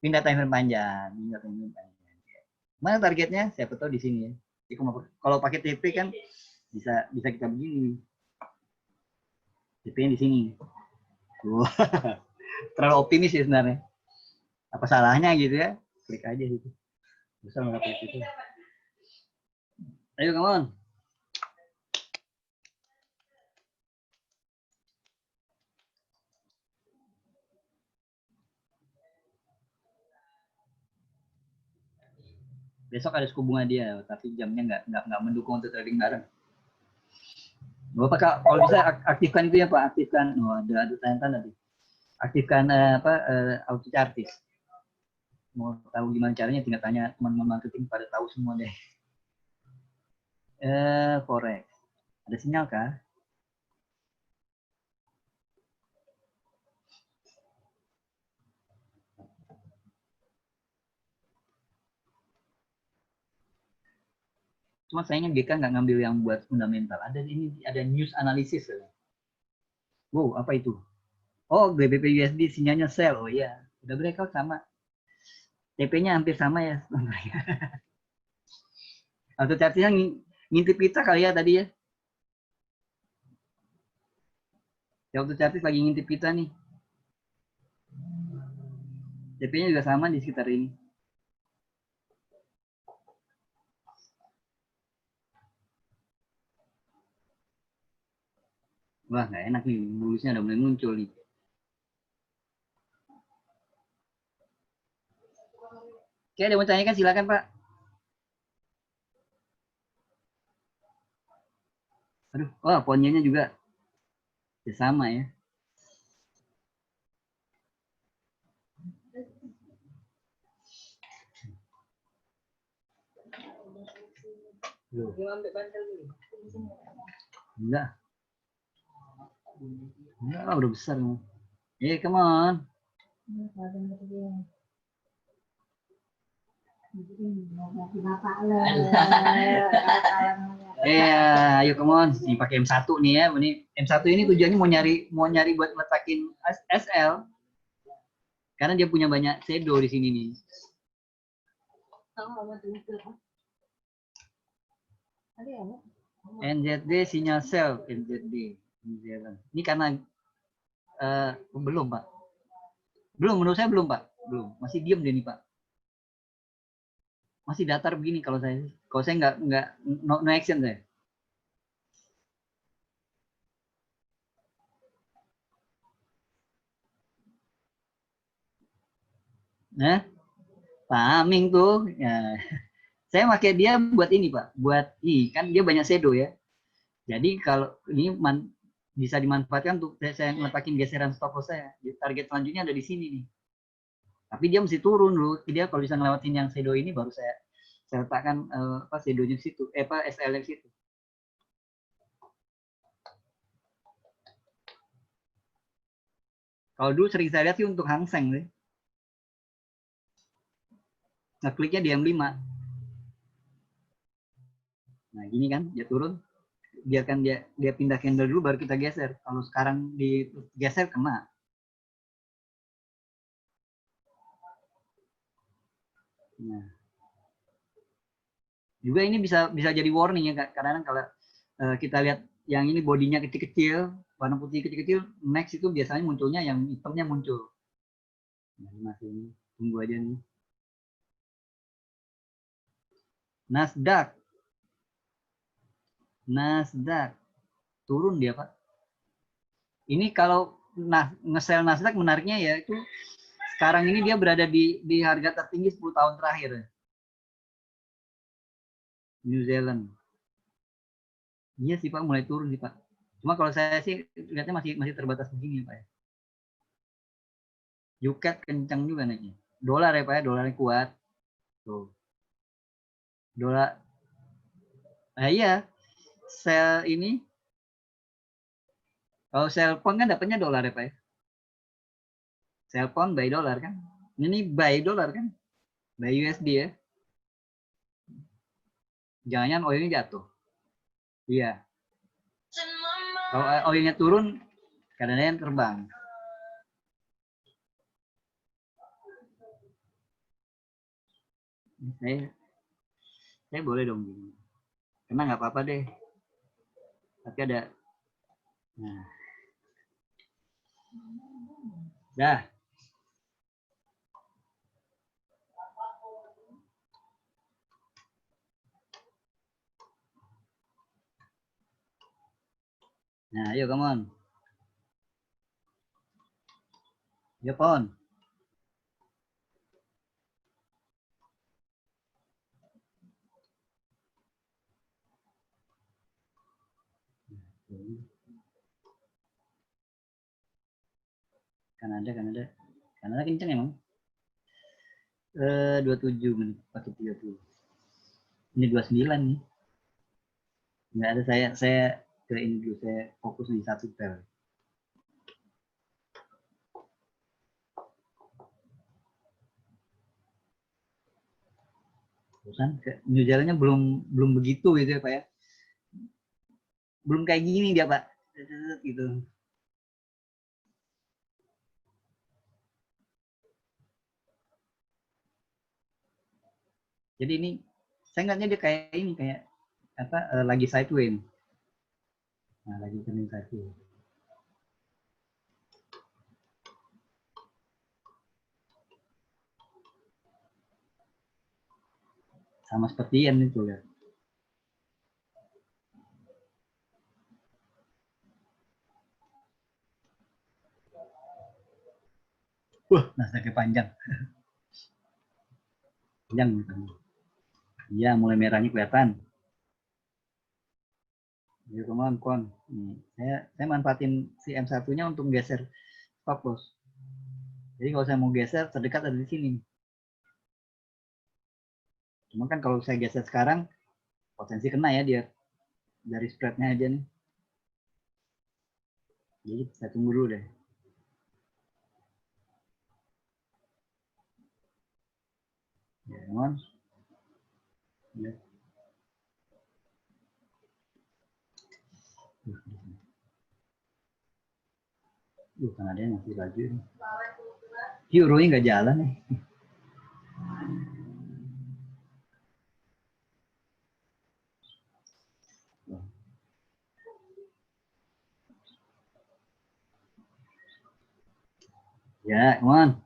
Pindah time frame panjang, Mana targetnya? Siapa tahu di sini ya. Jadi kalau pakai TP kan bisa kita begini. TP-nya di sini. Wow. terlalu optimis ya sebenarnya. Apa salahnya gitu ya? Klik aja gitu. Bisa nggak klik itu? Ayo, come on. Besok ada suku bunga dia, tapi jamnya nggak mendukung untuk trading bareng. Bapak Kak, kalau bisa aktifkan itu ya Pak, aktifkan. Oh, ada tanda tadi. Aktifkan auto chartis. Mau tahu gimana caranya, tinggal tanya teman-teman marketing pada tahu semua deh. Forex. Ada sinyal kah? Cuma sayangnya GK nggak ngambil yang buat fundamental. Ada news analysis. Wow, apa itu? Oh, GBP USD sinyalnya sell. Oh iya, udah breakout sama. TP-nya hampir sama ya. Auto chartnya ngintip kita kali ya tadi ya. Ya auto chartis lagi ngintip kita nih. TP-nya juga sama di sekitar ini. Wah, nggak enak nih. Bulusnya udah mulai muncul nih. Oke, ada mau tanyakan silakan Pak. Aduh, wah ponnya juga ya sama ya. Enggak. Enggak lah, udah besar. Come on. Ayo come on. Nih pakai M1 nih ya. Ini M1 ini tujuannya mau nyari buat letakin SL. Karena dia punya banyak shadow di sini nih. NZD sinyal sell NZD. Ini karena belum Pak. Belum, menurut saya belum Pak. Belum, masih diem deh nih Pak. Masih datar begini kalau saya. Kalau saya nggak no action saya. Nah, farming tuh. Ya. Saya pakai dia buat ini Pak. Buat kan dia banyak shadow ya. Jadi kalau ini bisa dimanfaatkan untuk saya ngelepakin geseran stop loss saya. Target selanjutnya ada di sini nih. Tapi dia mesti turun dulu. Dia kalau bisa ngelewatin yang shadow ini baru saya letakkan shadownya di situ. SL di situ. Kalau dulu sering saya lihat sih untuk Hang Seng deh. Ngekliknya di M5. Nah, gini kan, dia turun. Biarkan dia pindah candle dulu baru kita geser. Kalau sekarang digeser kena. Nah. Juga ini bisa jadi warning ya, karena kalau kita lihat yang ini bodinya kecil-kecil, warna putih kecil-kecil, next itu biasanya munculnya yang hitamnya muncul. Nah, masih ini, tunggu aja nih. Nasdaq turun dia Pak. Ini kalau nge-sell Nasdaq menariknya ya itu sekarang ini dia berada di harga tertinggi 10 tahun terakhir. New Zealand. Iya sih Pak, mulai turun sih Pak. Cuma kalau saya sih lihatnya masih terbatas begini Pak ya. Yuket kencang juga naiknya. Dolar ya Pak ya, dolarnya kuat. Tuh. Dolar. Nah iya, sell ini kalau sell pound kan dapatnya dolar ya Pak ya. Sell pound buy dolar kan. Ini buy dolar kan. Buy USD ya. Jangan-jangan oilnya jatuh. Iya. Kalau oilnya turun, kadang-kadang terbang. Saya boleh dong gini. Karena nggak apa-apa deh. Tapi ada. Nah. Dah. Nah, ayo come on. Yo, Pon. Kanada kenceng emang. 27 menit pakai 30. Ini 29 nih. Nggak ada, saya ke ini dulu, saya fokus di satu tel. Kan New Zealandnya belum begitu gitu ya Pak ya. Belum kayak gini dia Pak. Gitu. Jadi ini saya ngeliatnya dia kayak ini, kayak apa, lagi sideways. Nah, lagi turning sideways. Sama seperti Ian itu ya. Wah, nasdaqnya panjang. Panjang gitu. Iya, mulai merahnya kelihatan. Ya, kon. Saya manfaatin si M1-nya untuk geser stop loss. Jadi kalau saya mau geser, terdekat ada di sini. Cuma kan kalau saya geser sekarang, potensi kena ya dia. Dari spreadnya aja nih. Jadi saya tunggu dulu deh. Ya, teman. Ya. Kan ada yang masih laju. Euro-nya nggak jalan nih. Ya, teman.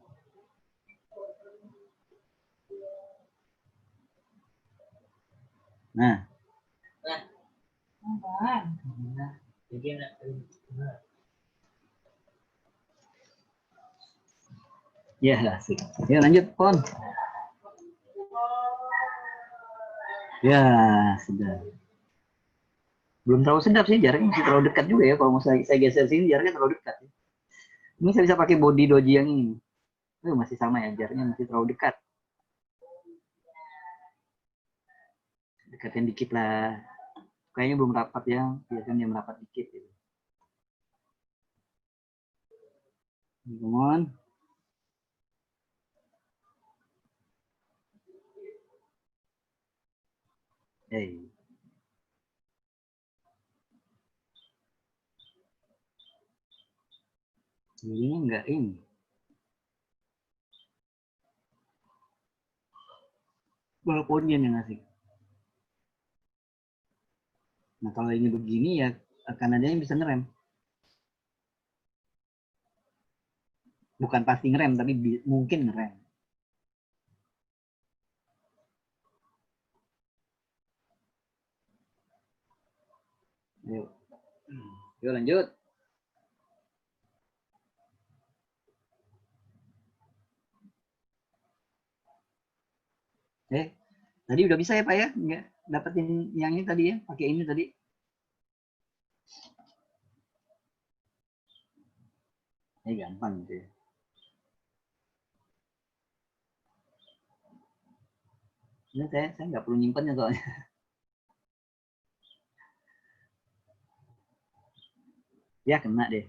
Nah. Ya, asik. Ya, lanjut, Pon. Ya, sudah. Belum terlalu sedap sih, jaraknya masih terlalu dekat juga ya. Kalau mau saya geser sini, jaraknya terlalu dekat. Ini saya bisa pakai body doji yang ini. Masih sama ya, jaraknya masih terlalu dekat. Dekatin dikit lah. Kayaknya belum rapat ya, biasanya dia merapat dikit. Gitu. Come on. Hey. Ini enggak ini. Walaupun yang ngasih. Nah kalau ini begini ya akan ada yang bisa ngerem. Bukan pasti ngerem, tapi mungkin ngerem. Yuk. Yuk lanjut. Tadi udah bisa ya Pak ya? Nggak dapetin yang ini tadi ya? Pakai ini tadi. Gampang gitu ya. Ini saya nggak perlu nyimpannya soalnya. Ya kena deh.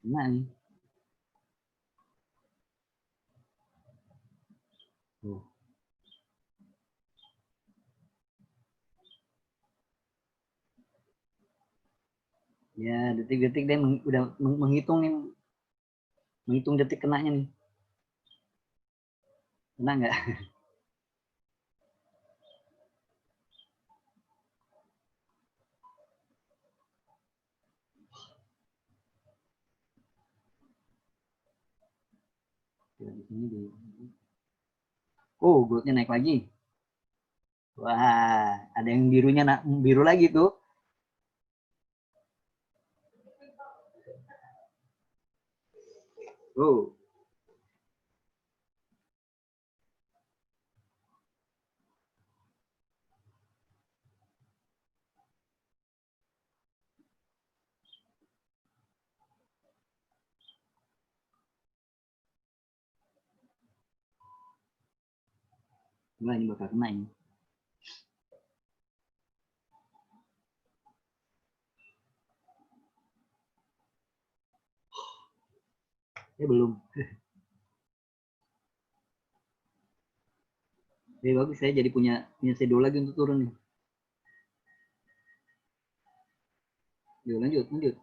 Kena nih. Tuh. Ya detik-detik dia udah menghitung nih. Menghitung detik kenanya nih. Kena nggak? Di sini di. Oh, goldnya naik lagi. Wah, ada yang birunya biru lagi tuh. Oh. Wah, ini bakal kena ini. Belum. Bagus, saya jadi punya shadow lagi untuk turun nih. Yuk, lanjut.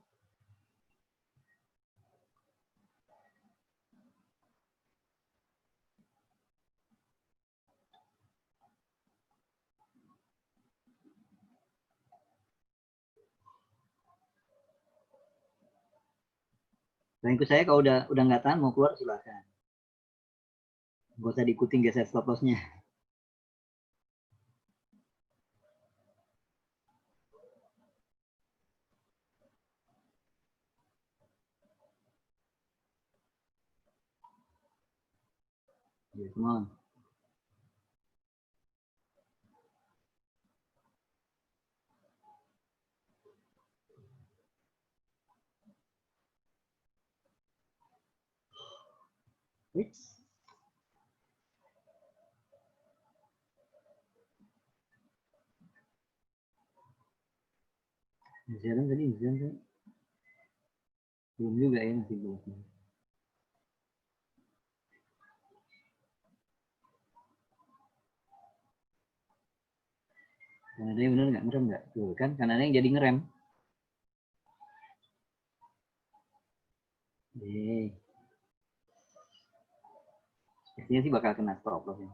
Dan ikut saya kalau udah nggak tahan mau keluar silakan. Gak usah diikutin geser stop lossnya. Yeah, come on. Which? Jalan tadi, belum juga ya, masih belum. Kanada yang bener nggak ngerem nggak? Tuh kan, Kanada yang jadi ngerem. Sepertinya sih bakal kena stop loss ya.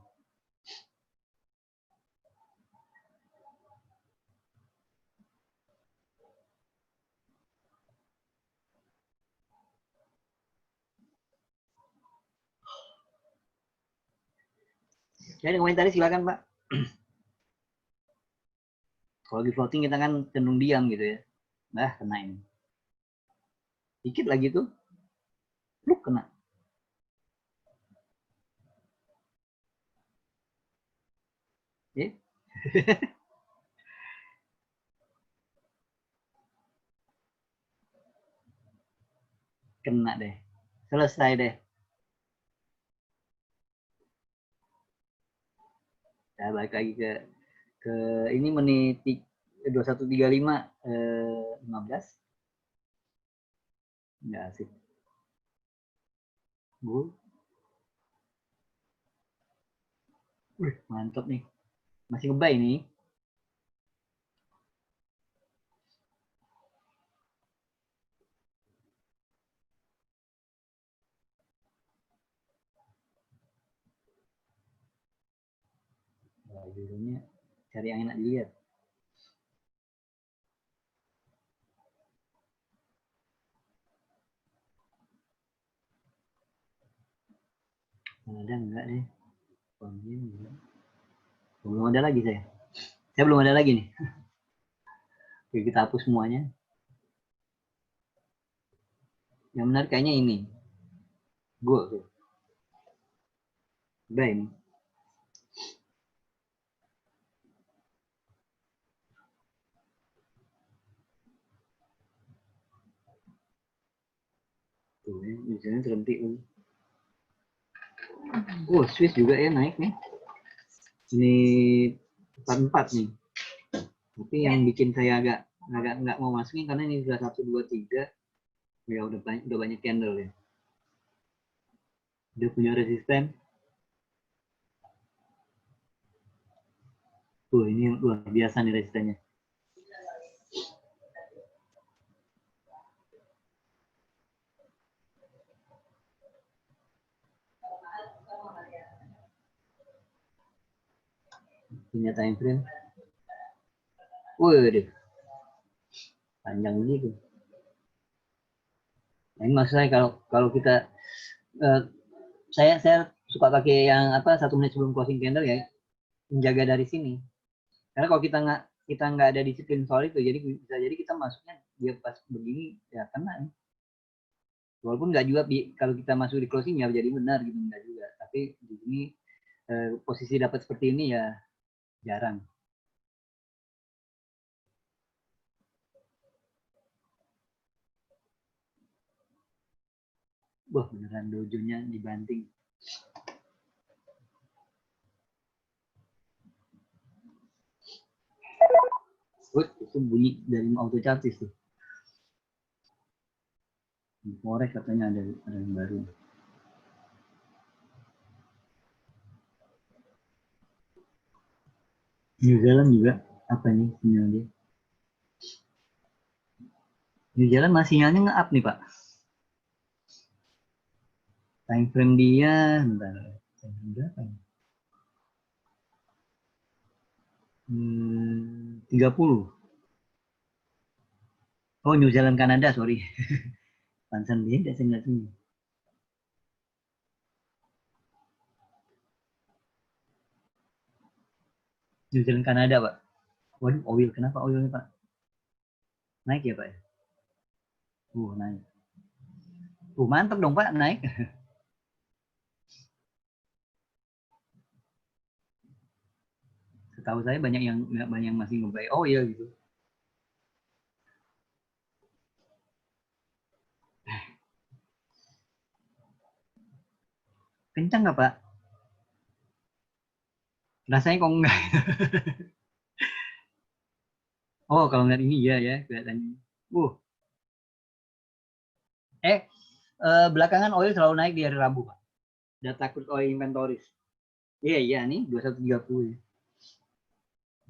Ya, ada komentar silakan Pak. Kalau di floating kita kan cenderung diam gitu ya. Nah, kena ini. Dikit lagi tuh, lu kena. Ya. Kena deh. Selesai deh. Nah, balik lagi ke ini menit 21.35 15. Enggak asik. Bu. Mantap nih. Masih ngebay nih. Wah, judulnya cari yang enak dilihat. Ada enggak nih? Belum ada lagi saya. Saya belum ada lagi nih. Oke, kita hapus semuanya. Yang menarik kayaknya ini. Gue tuh. Udah ini. Tuh ya, misalnya terhenti. Oh, Swiss juga ya naik nih. Ini 44 nih. Tapi yang bikin saya agak nggak mau masukin karena ini sudah 1, 2, 3. Ya udah banyak candle ya. Dia punya resisten. Ini luar biasa nih resistennya. Punya time frame. Waduh. Panjang gitu. Nah, ini maksudnya kalau kita saya suka pakai yang 1 menit sebelum closing candle ya, menjaga dari sini. Karena kalau kita nggak ada disiplin soal itu, jadi bisa jadi kita masuknya dia pas begini ya kena. Walaupun nggak juga kalau kita masuk di closing ya jadi benar gitu, nggak juga. Tapi di sini posisi dapat seperti ini ya jarang. Wah beneran dojonya dibanting. Itu bunyi dari auto charges tuh. Di Forex katanya ada yang baru. New Zealand juga apa nih sinyal dia? New Zealand masih sinyalnya nge-up nih Pak. Time frame dia, bentar. Time frame berapa ya? 30. Oh New Zealand Kanada sorry. Pansan beda saya nggak sini. New Zealand Kanada Pak. Waduh oil kenapa oilnya Pak? Naik ya Pak ya? Naik. Mantap dong Pak naik. Setahu saya banyak yang masih ngebuy oil gitu. Kencang nggak Pak? Rasanya kok enggak. Oh kalau ngeliat ini ya kelihatannya. Uh, eh belakangan oil selalu naik di hari Rabu Pak. Data crude oil inventories. Iya nih 2130 ya.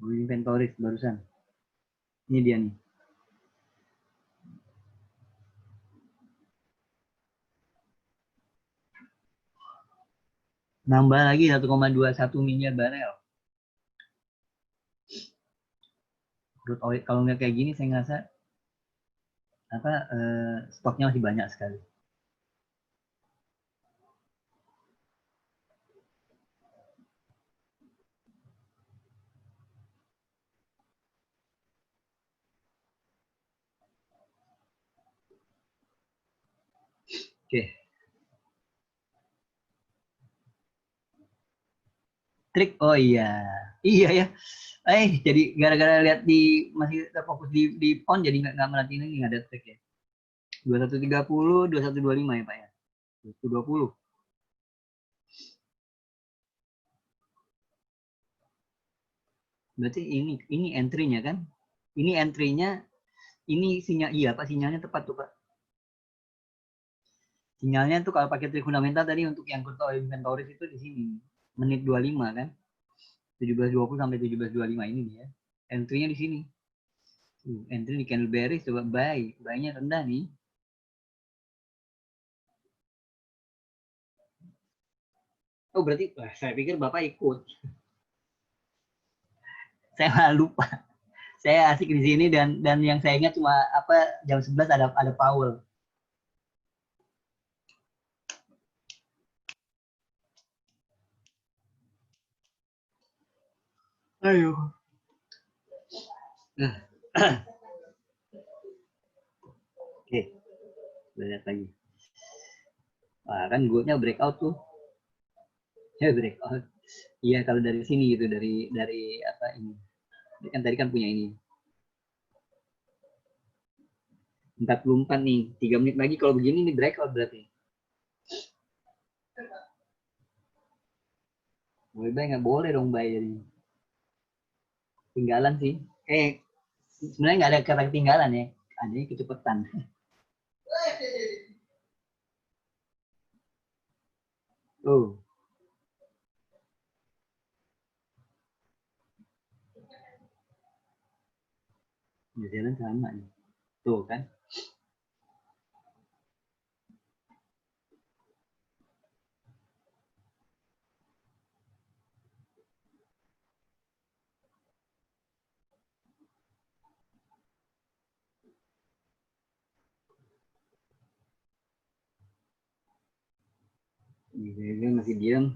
Oil inventories barusan. Ini dia nih. Nambah lagi 1,21 miliar barel. Crude oil kalau nggak kayak gini saya ngerasa stoknya masih banyak sekali. Oke. Trik, oh iya ya. Jadi gara-gara lihat masih terfokus di pon jadi nggak merhatiin ini nggak ada trik ya. 2130, 2125 ya Pak ya. 2120. Berarti ini entry-nya kan? Ini entry-nya, ini sinyal iya Pak, sinyalnya tepat tuh Pak. Sinyalnya tuh kalau pakai trik fundamental tadi untuk yang crypto inventories itu di sini. Menit 25 kan? 17.20 sampai 17.25 ini dia. Entry-nya di sini. Entry di candle bearish coba buy. Buy-nya rendah nih. Oh berarti saya pikir Bapak ikut. Saya malah lupa. Saya asik di sini dan yang saya ingat cuma jam 11 ada Paul. Ayo. Oke, lihat lagi. Wah, kan gue breakout tuh. Ya breakout. Iya kalau dari sini gitu dari apa ini. Kan tadi kan punya ini. 44 nih, 3 menit lagi kalau begini nih breakout berarti. Boleh nggak boleh dong bay jadi. Tinggalan sih. Sebenarnya nggak ada kata ketinggalan ya. Adanya kecepatan. Oh. New Zealand sama nih. Tuh kan. New Zealand masih diam.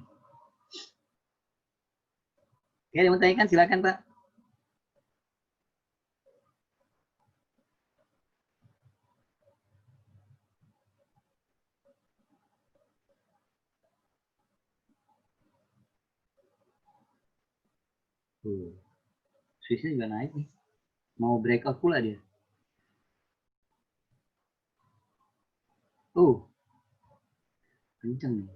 Oke, mau tanyakan silakan Pak. Tuh. Swissnya juga naik nih. Mau breakout pula dia. Kenceng nih.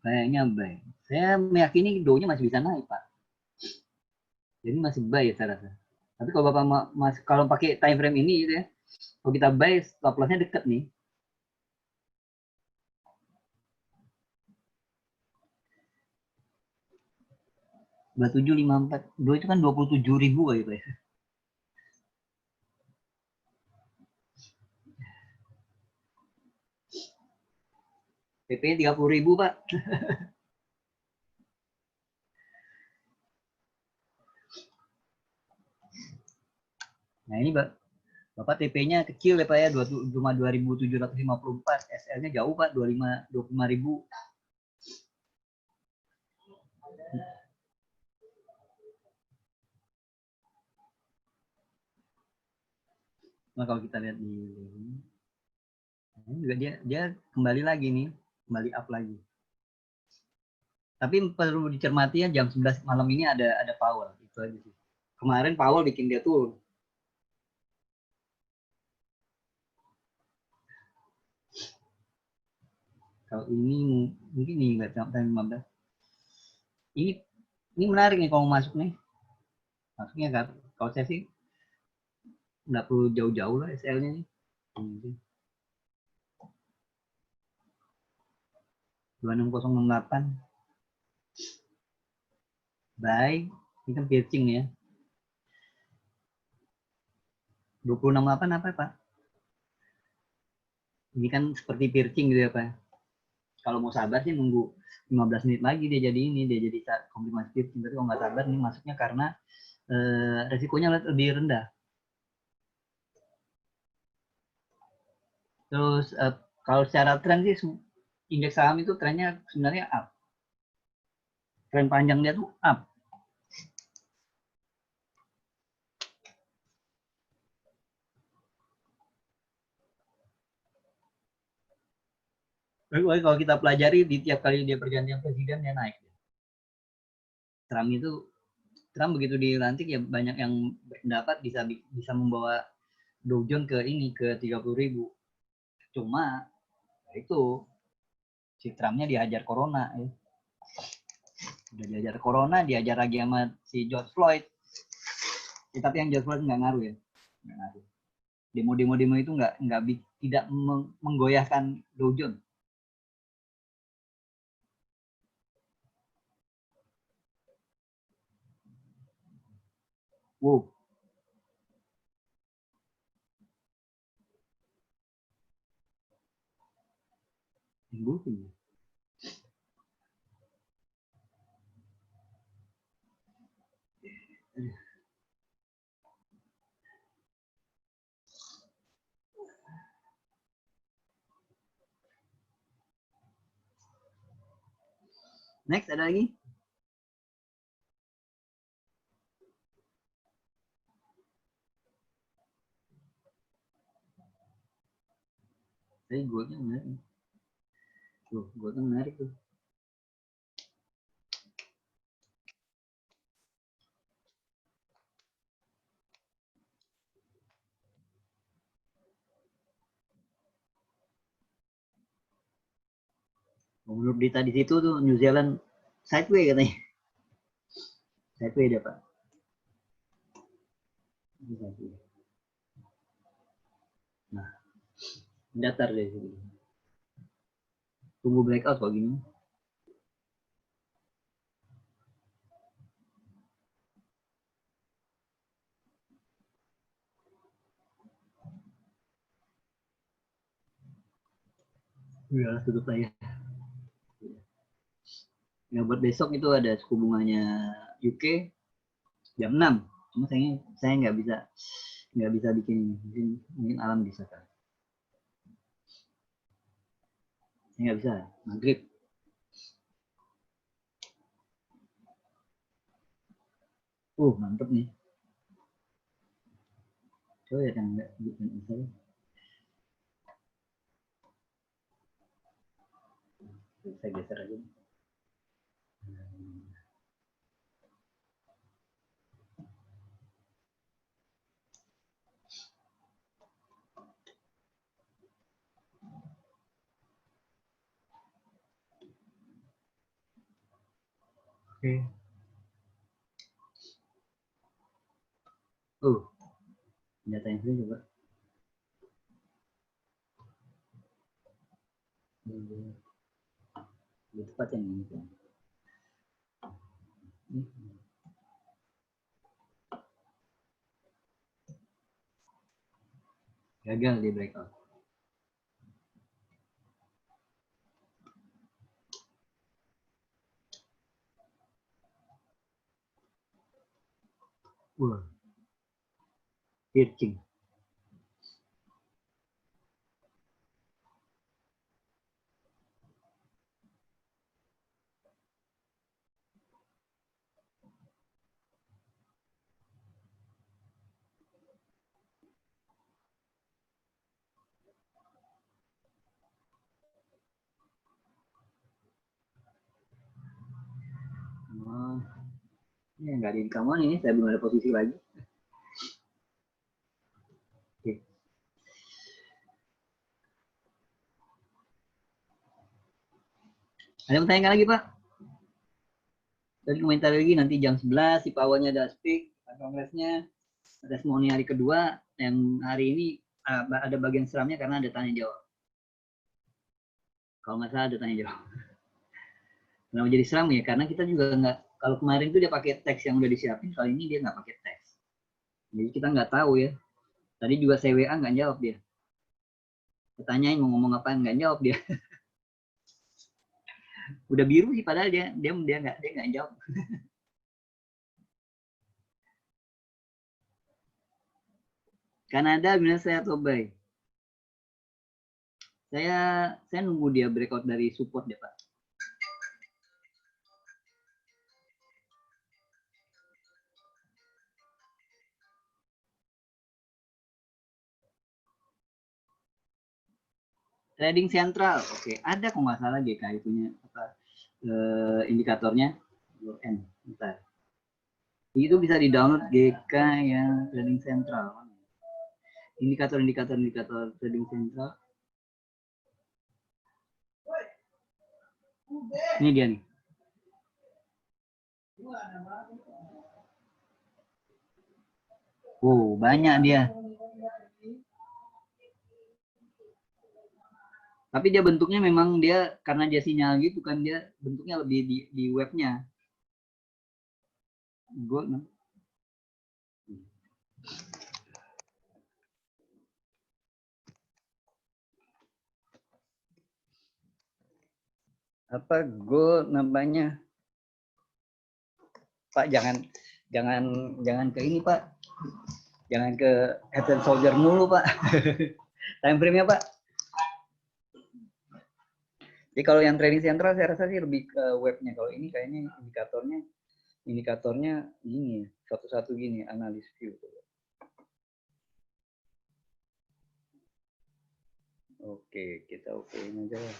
Kayaknya buy. Saya meyakini Do-nya masih bisa naik, Pak. Jadi masih buy ya saya rasa. Tapi kalau Bapak kalau pakai time frame ini gitu ya, kalau kita buy stop loss-nya deket nih. 2754. Do itu kan 27.000 gitu ya. PP-nya 30.000, Pak. Nah ini Bapak TP-nya kecil ya Pak ya, cuma 2.754. SL-nya jauh Pak, 25.000. Nah kalau kita lihat di ini juga dia kembali lagi nih, kembali up lagi. Tapi perlu dicermati ya, jam 11 malam ini ada Powell, itu aja sih. Kemarin Powell bikin dia turun. Kalau ini mungkin nih nggak sampai 15. Ini menarik nih kalau masuk nih. Masuknya kan kalau saya sih nggak perlu jauh-jauh lah SL-nya nih. 26068. Baik, ini kan pitching ya. 268 apa Pak? Ini kan seperti pitching gitu ya Pak. Kalau mau sabar sih nunggu 15 menit lagi dia jadi konfirmasi pitching. Tapi kalau nggak sabar nih masuknya karena resikonya lebih rendah. Terus kalau secara tren sih indeks saham itu trennya sebenarnya up. Tren panjang dia tuh up. Tapi kalau kita pelajari di tiap kali dia pergantian presiden dia naik. Trump begitu dilantik ya banyak yang berpendapat bisa membawa Dow Jones ke 30.000. Cuma itu si Trumpnya dihajar corona ya. Udah dihajar corona, dihajar lagi sama si George Floyd. Ya, tapi yang George Floyd nggak ngaruh ya. Nggak ngaruh. Demo itu tidak menggoyahkan Dow Jones. Wow. Minggu. Next ada lagi? Tapi goldnya menarik. Tuh, goldnya menarik tuh. Menurut Dita di situ tuh New Zealand sideway katanya. Sideway dia Pak. Nah, datar deh situ. Tunggu breakout kok gini. Udah tutup lah ya. Ya buat besok itu ada suku bunganya UK jam 6. Cuma saya nggak bisa bikin, mungkin alam bisa kan. Saya nggak bisa maghrib. Mantep nih. Coba ya kan enggak bukan saya. Saya geser aja. Oke. Data yang ini coba. Di tempat yang ini kan. Gagal di breakout. Pitching. Ini nggak ada income ini, saya belum ada posisi lagi. Oke. Ada yang bertanya lagi, Pak? Tadi komentar lagi nanti jam 11 si Pawanya ada speak, kongresnya, ada testimoni hari kedua, yang hari ini ada bagian seramnya karena ada tanya jawab. Kalau nggak salah ada tanya jawab. Kenapa jadi seram ya? Karena kita juga nggak, kalau kemarin tuh dia pakai teks yang udah disiapin, kali ini dia nggak pakai teks. Jadi kita nggak tahu ya. Tadi juga saya WA nggak jawab dia. Ditanyain mau ngomong apa nggak jawab dia. Udah biru sih padahal dia nggak jawab. Kanada gimana saya atau Bay? Saya nunggu dia breakout dari support deh Pak. Trading Central, oke, ada kok nggak salah GKI punya apa indikatornya. Bentar. Itu bisa di download GK yang Trading Central. Indikator Trading Central. Ini dia nih. Banyak dia. Tapi dia bentuknya memang dia karena dia sinyal gitu kan, dia bentuknya lebih di webnya. Apa Go namanya? Pak jangan ke ini Pak. Jangan ke Head and Shoulder mulu Pak. Time frame-nya Pak. Jadi kalau yang trading central saya rasa sih lebih ke webnya. Kalau ini kayaknya indikatornya gini, satu-satu gini, analis view. Oke, kita okein aja lah.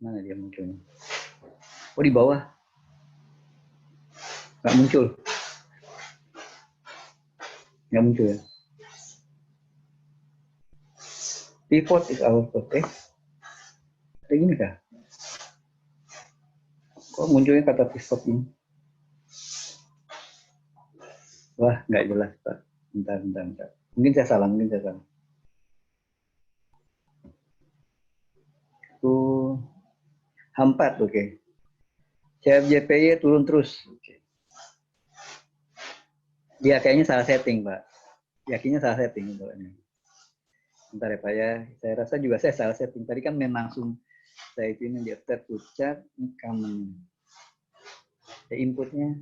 Mana dia munculnya? Oh di bawah. Nggak muncul. Nggak muncul ya. Pivot is our okay. Kayak gini kah? Kok munculnya kata pivot ini? Wah, nggak jelas Pak. Bentar. Mungkin saya salah. H4, oke. CFJPY turun terus. Dia kayaknya salah setting, Pak. Yakinnya salah setting. Bentar ya, Pak ya. Saya rasa juga saya salah setting. Tadi kan main langsung saya ini di after to chat, ini common. Inputnya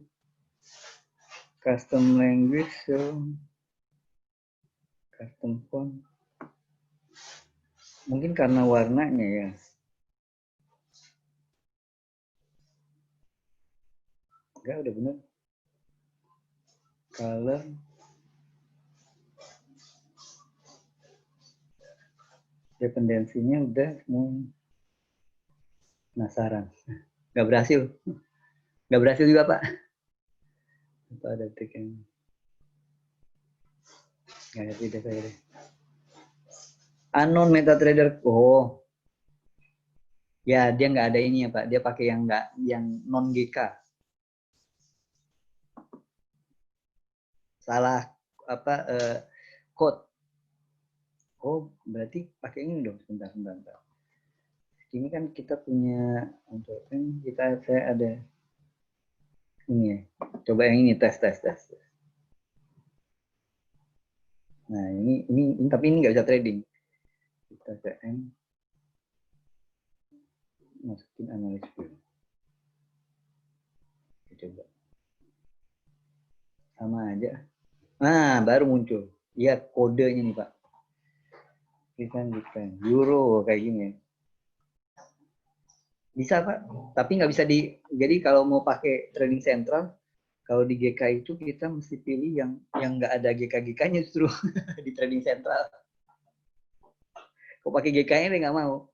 custom language, so custom font. Mungkin karena warnanya ya. Enggak, udah bener. Color. Dependensinya udah semua. Penasaran. Nggak berhasil. Nggak berhasil juga, Pak. Apa ada trik yang... Nggak ngerti deh saya deh. Unknown MetaTrader. Oh. Ya, dia nggak ada ini ya, Pak. Dia pakai yang nggak, yang non GK. Salah apa code. Oh, berarti pakai ini dong. Sebentar. Ini kan kita punya untuk kan saya ada ini ya. Coba yang ini tes. Nah, ini tapi ini nggak bisa trading. Kita CM masukin analis view. Coba. Sama aja. Nah, baru muncul. Lihat kodenya nih, Pak. Bukan. Euro kayak gini. Bisa, Pak. Tapi nggak bisa jadi kalau mau pakai trading sentral, kalau di GK itu kita mesti pilih yang nggak ada GK-GK-nya justru di trading sentral. Kalau pakai GK-nya dia nggak mau.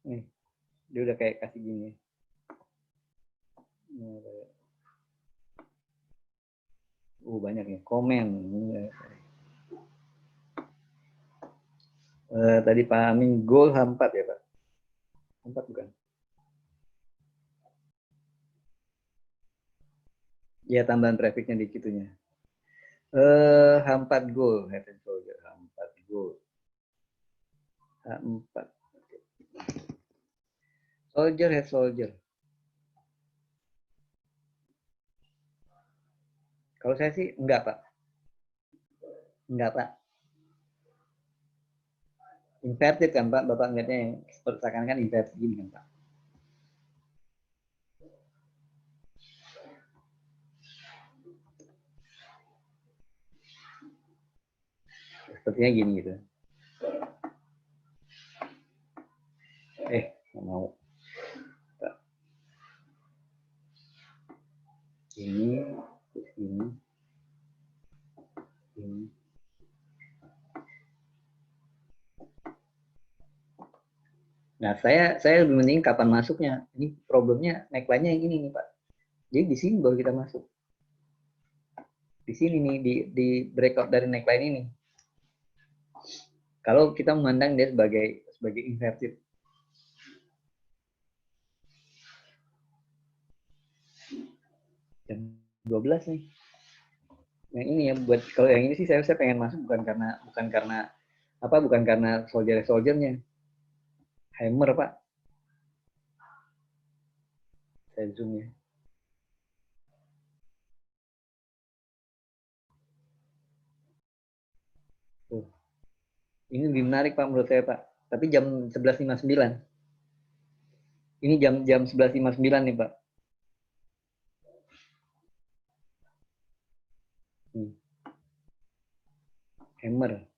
Nih, dia udah kayak kasih gini. Banyak nih komen. Tadi Pak Amin goal H4 ya, Pak? H4 bukan? Ya, tambahan trafficnya di itunya. H4 goal, head and shoulder, H4 goal. H4. Soldier, head soldier. Kalau saya sih enggak, Pak. Enggak, Pak. Inverted kan, Pak? Bapak ngeliatnya yang seakan-akan inverted gini kan, Pak? Sepertinya gini gitu. Nggak mau. Ini, ini. Nah, saya lebih mending kapan masuknya. Ini problemnya neckline-nya yang ini nih, Pak. Jadi di sini baru kita masuk. Di sini nih, di breakout dari neckline ini. Kalau kita memandang dia sebagai inverted. Jam 12 nih. Yang ini ya, buat kalau yang ini sih saya pengen masuk bukan karena soldiernya. Hammer, Pak. Saya zoom ya. Tuh. Ini lebih menarik, Pak, menurut saya, Pak. Tapi jam 11.59. Ini jam 11.59 nih, Pak. Hammer.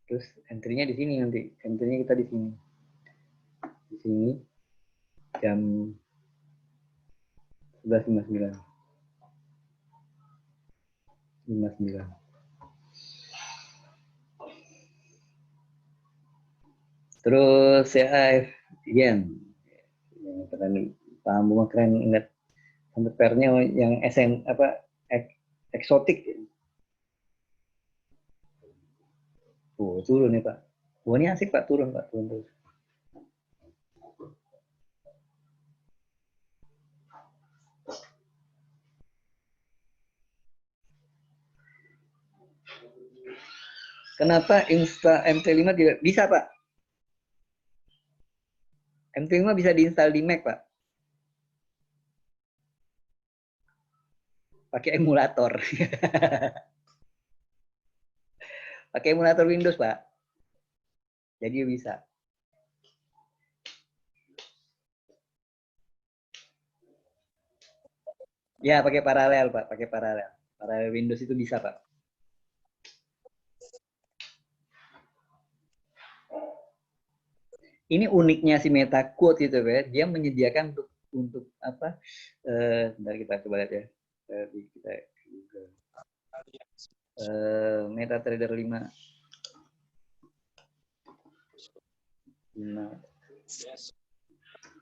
Terus entry-nya di sini nanti. Entry-nya kita di sini. Di sini jam 11.59. 59. Terus CAF yen. Keren, paham bunga keren ingat sampai pernya yang eksotik. Turun nih, Pak. Ini asik, Pak, turun terus. Kenapa Insta MT5 tidak bisa, Pak? MT5 bisa diinstal di Mac, Pak. Pakai emulator. Pakai emulator Windows, Pak. Jadi bisa. Ya, pakai paralel, Pak. Pakai paralel. Paralel Windows itu bisa, Pak. ini uniknya si MetaQuote itu ya, dia menyediakan untuk apa? Bentar kita coba lihat ya. Kita Google. MetaTrader 5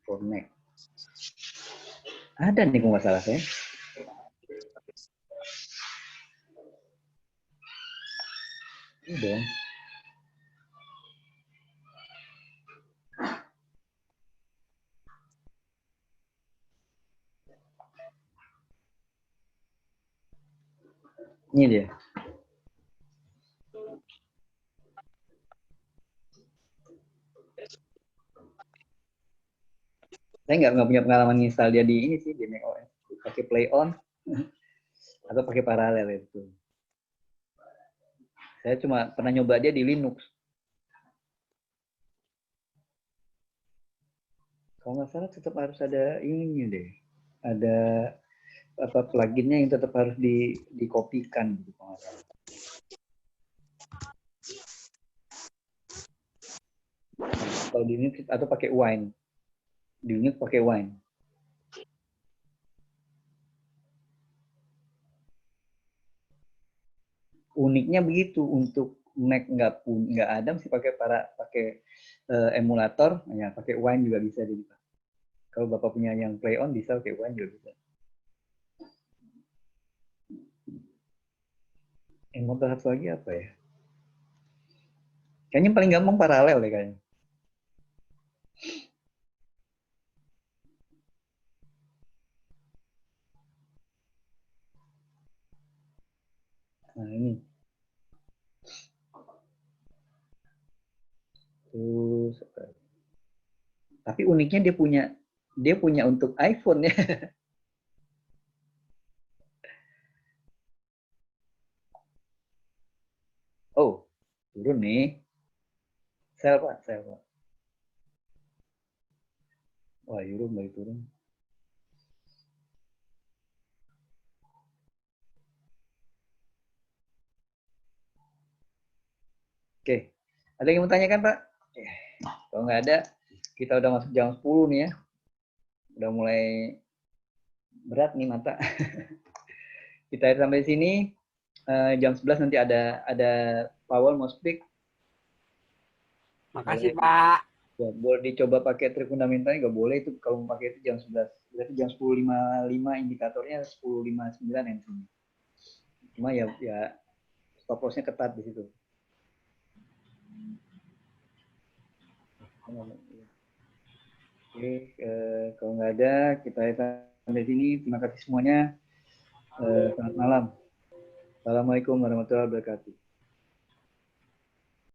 Connect. Ada nih kalau nggak salah ya. Ini dong. Ini dia. Saya nggak punya pengalaman install dia di ini sih, di macOS. Pakai Play On atau pakai Parallel itu. Saya cuma pernah nyoba dia di Linux. Kalau nggak salah tetap harus ada ininya deh. Ada apa pluginnya yang tetap harus dikopikan gitu kalau nggak salah. Kalau di Linux atau pakai Wine. Di Linux pakai Wine. Uniknya begitu, untuk Mac nggak ada mesti pakai emulator, ya pakai Wine juga bisa jadi. Kalau Bapak punya yang Play On bisa pakai Wine juga bisa. Emulator satu lagi apa ya? Kayaknya paling gampang Paralel deh kayaknya. Nah ini. Terus tapi uniknya dia punya untuk iPhone ya. Oh, turun nih. Sel Pak. Wah, euro mulai turun. Oke. Ada yang mau tanyakan, Pak? Kalau nggak ada, kita udah masuk jam 10 nih ya. Udah mulai berat nih mata. Kita sampai sini. Jam 11 nanti ada Powell mau speak. Makasih, Boleh, Pak. ya, boleh dicoba pakai trik fundamentalnya, nggak boleh itu kalau mau pakai itu jam 11. Berarti jam 10.55 indikatornya 10.59 entry. Cuma ya stop loss-nya ketat di situ. Oke, kalau nggak ada, kita sampai sini. Terima kasih semuanya. Selamat malam. Assalamualaikum warahmatullahi wabarakatuh.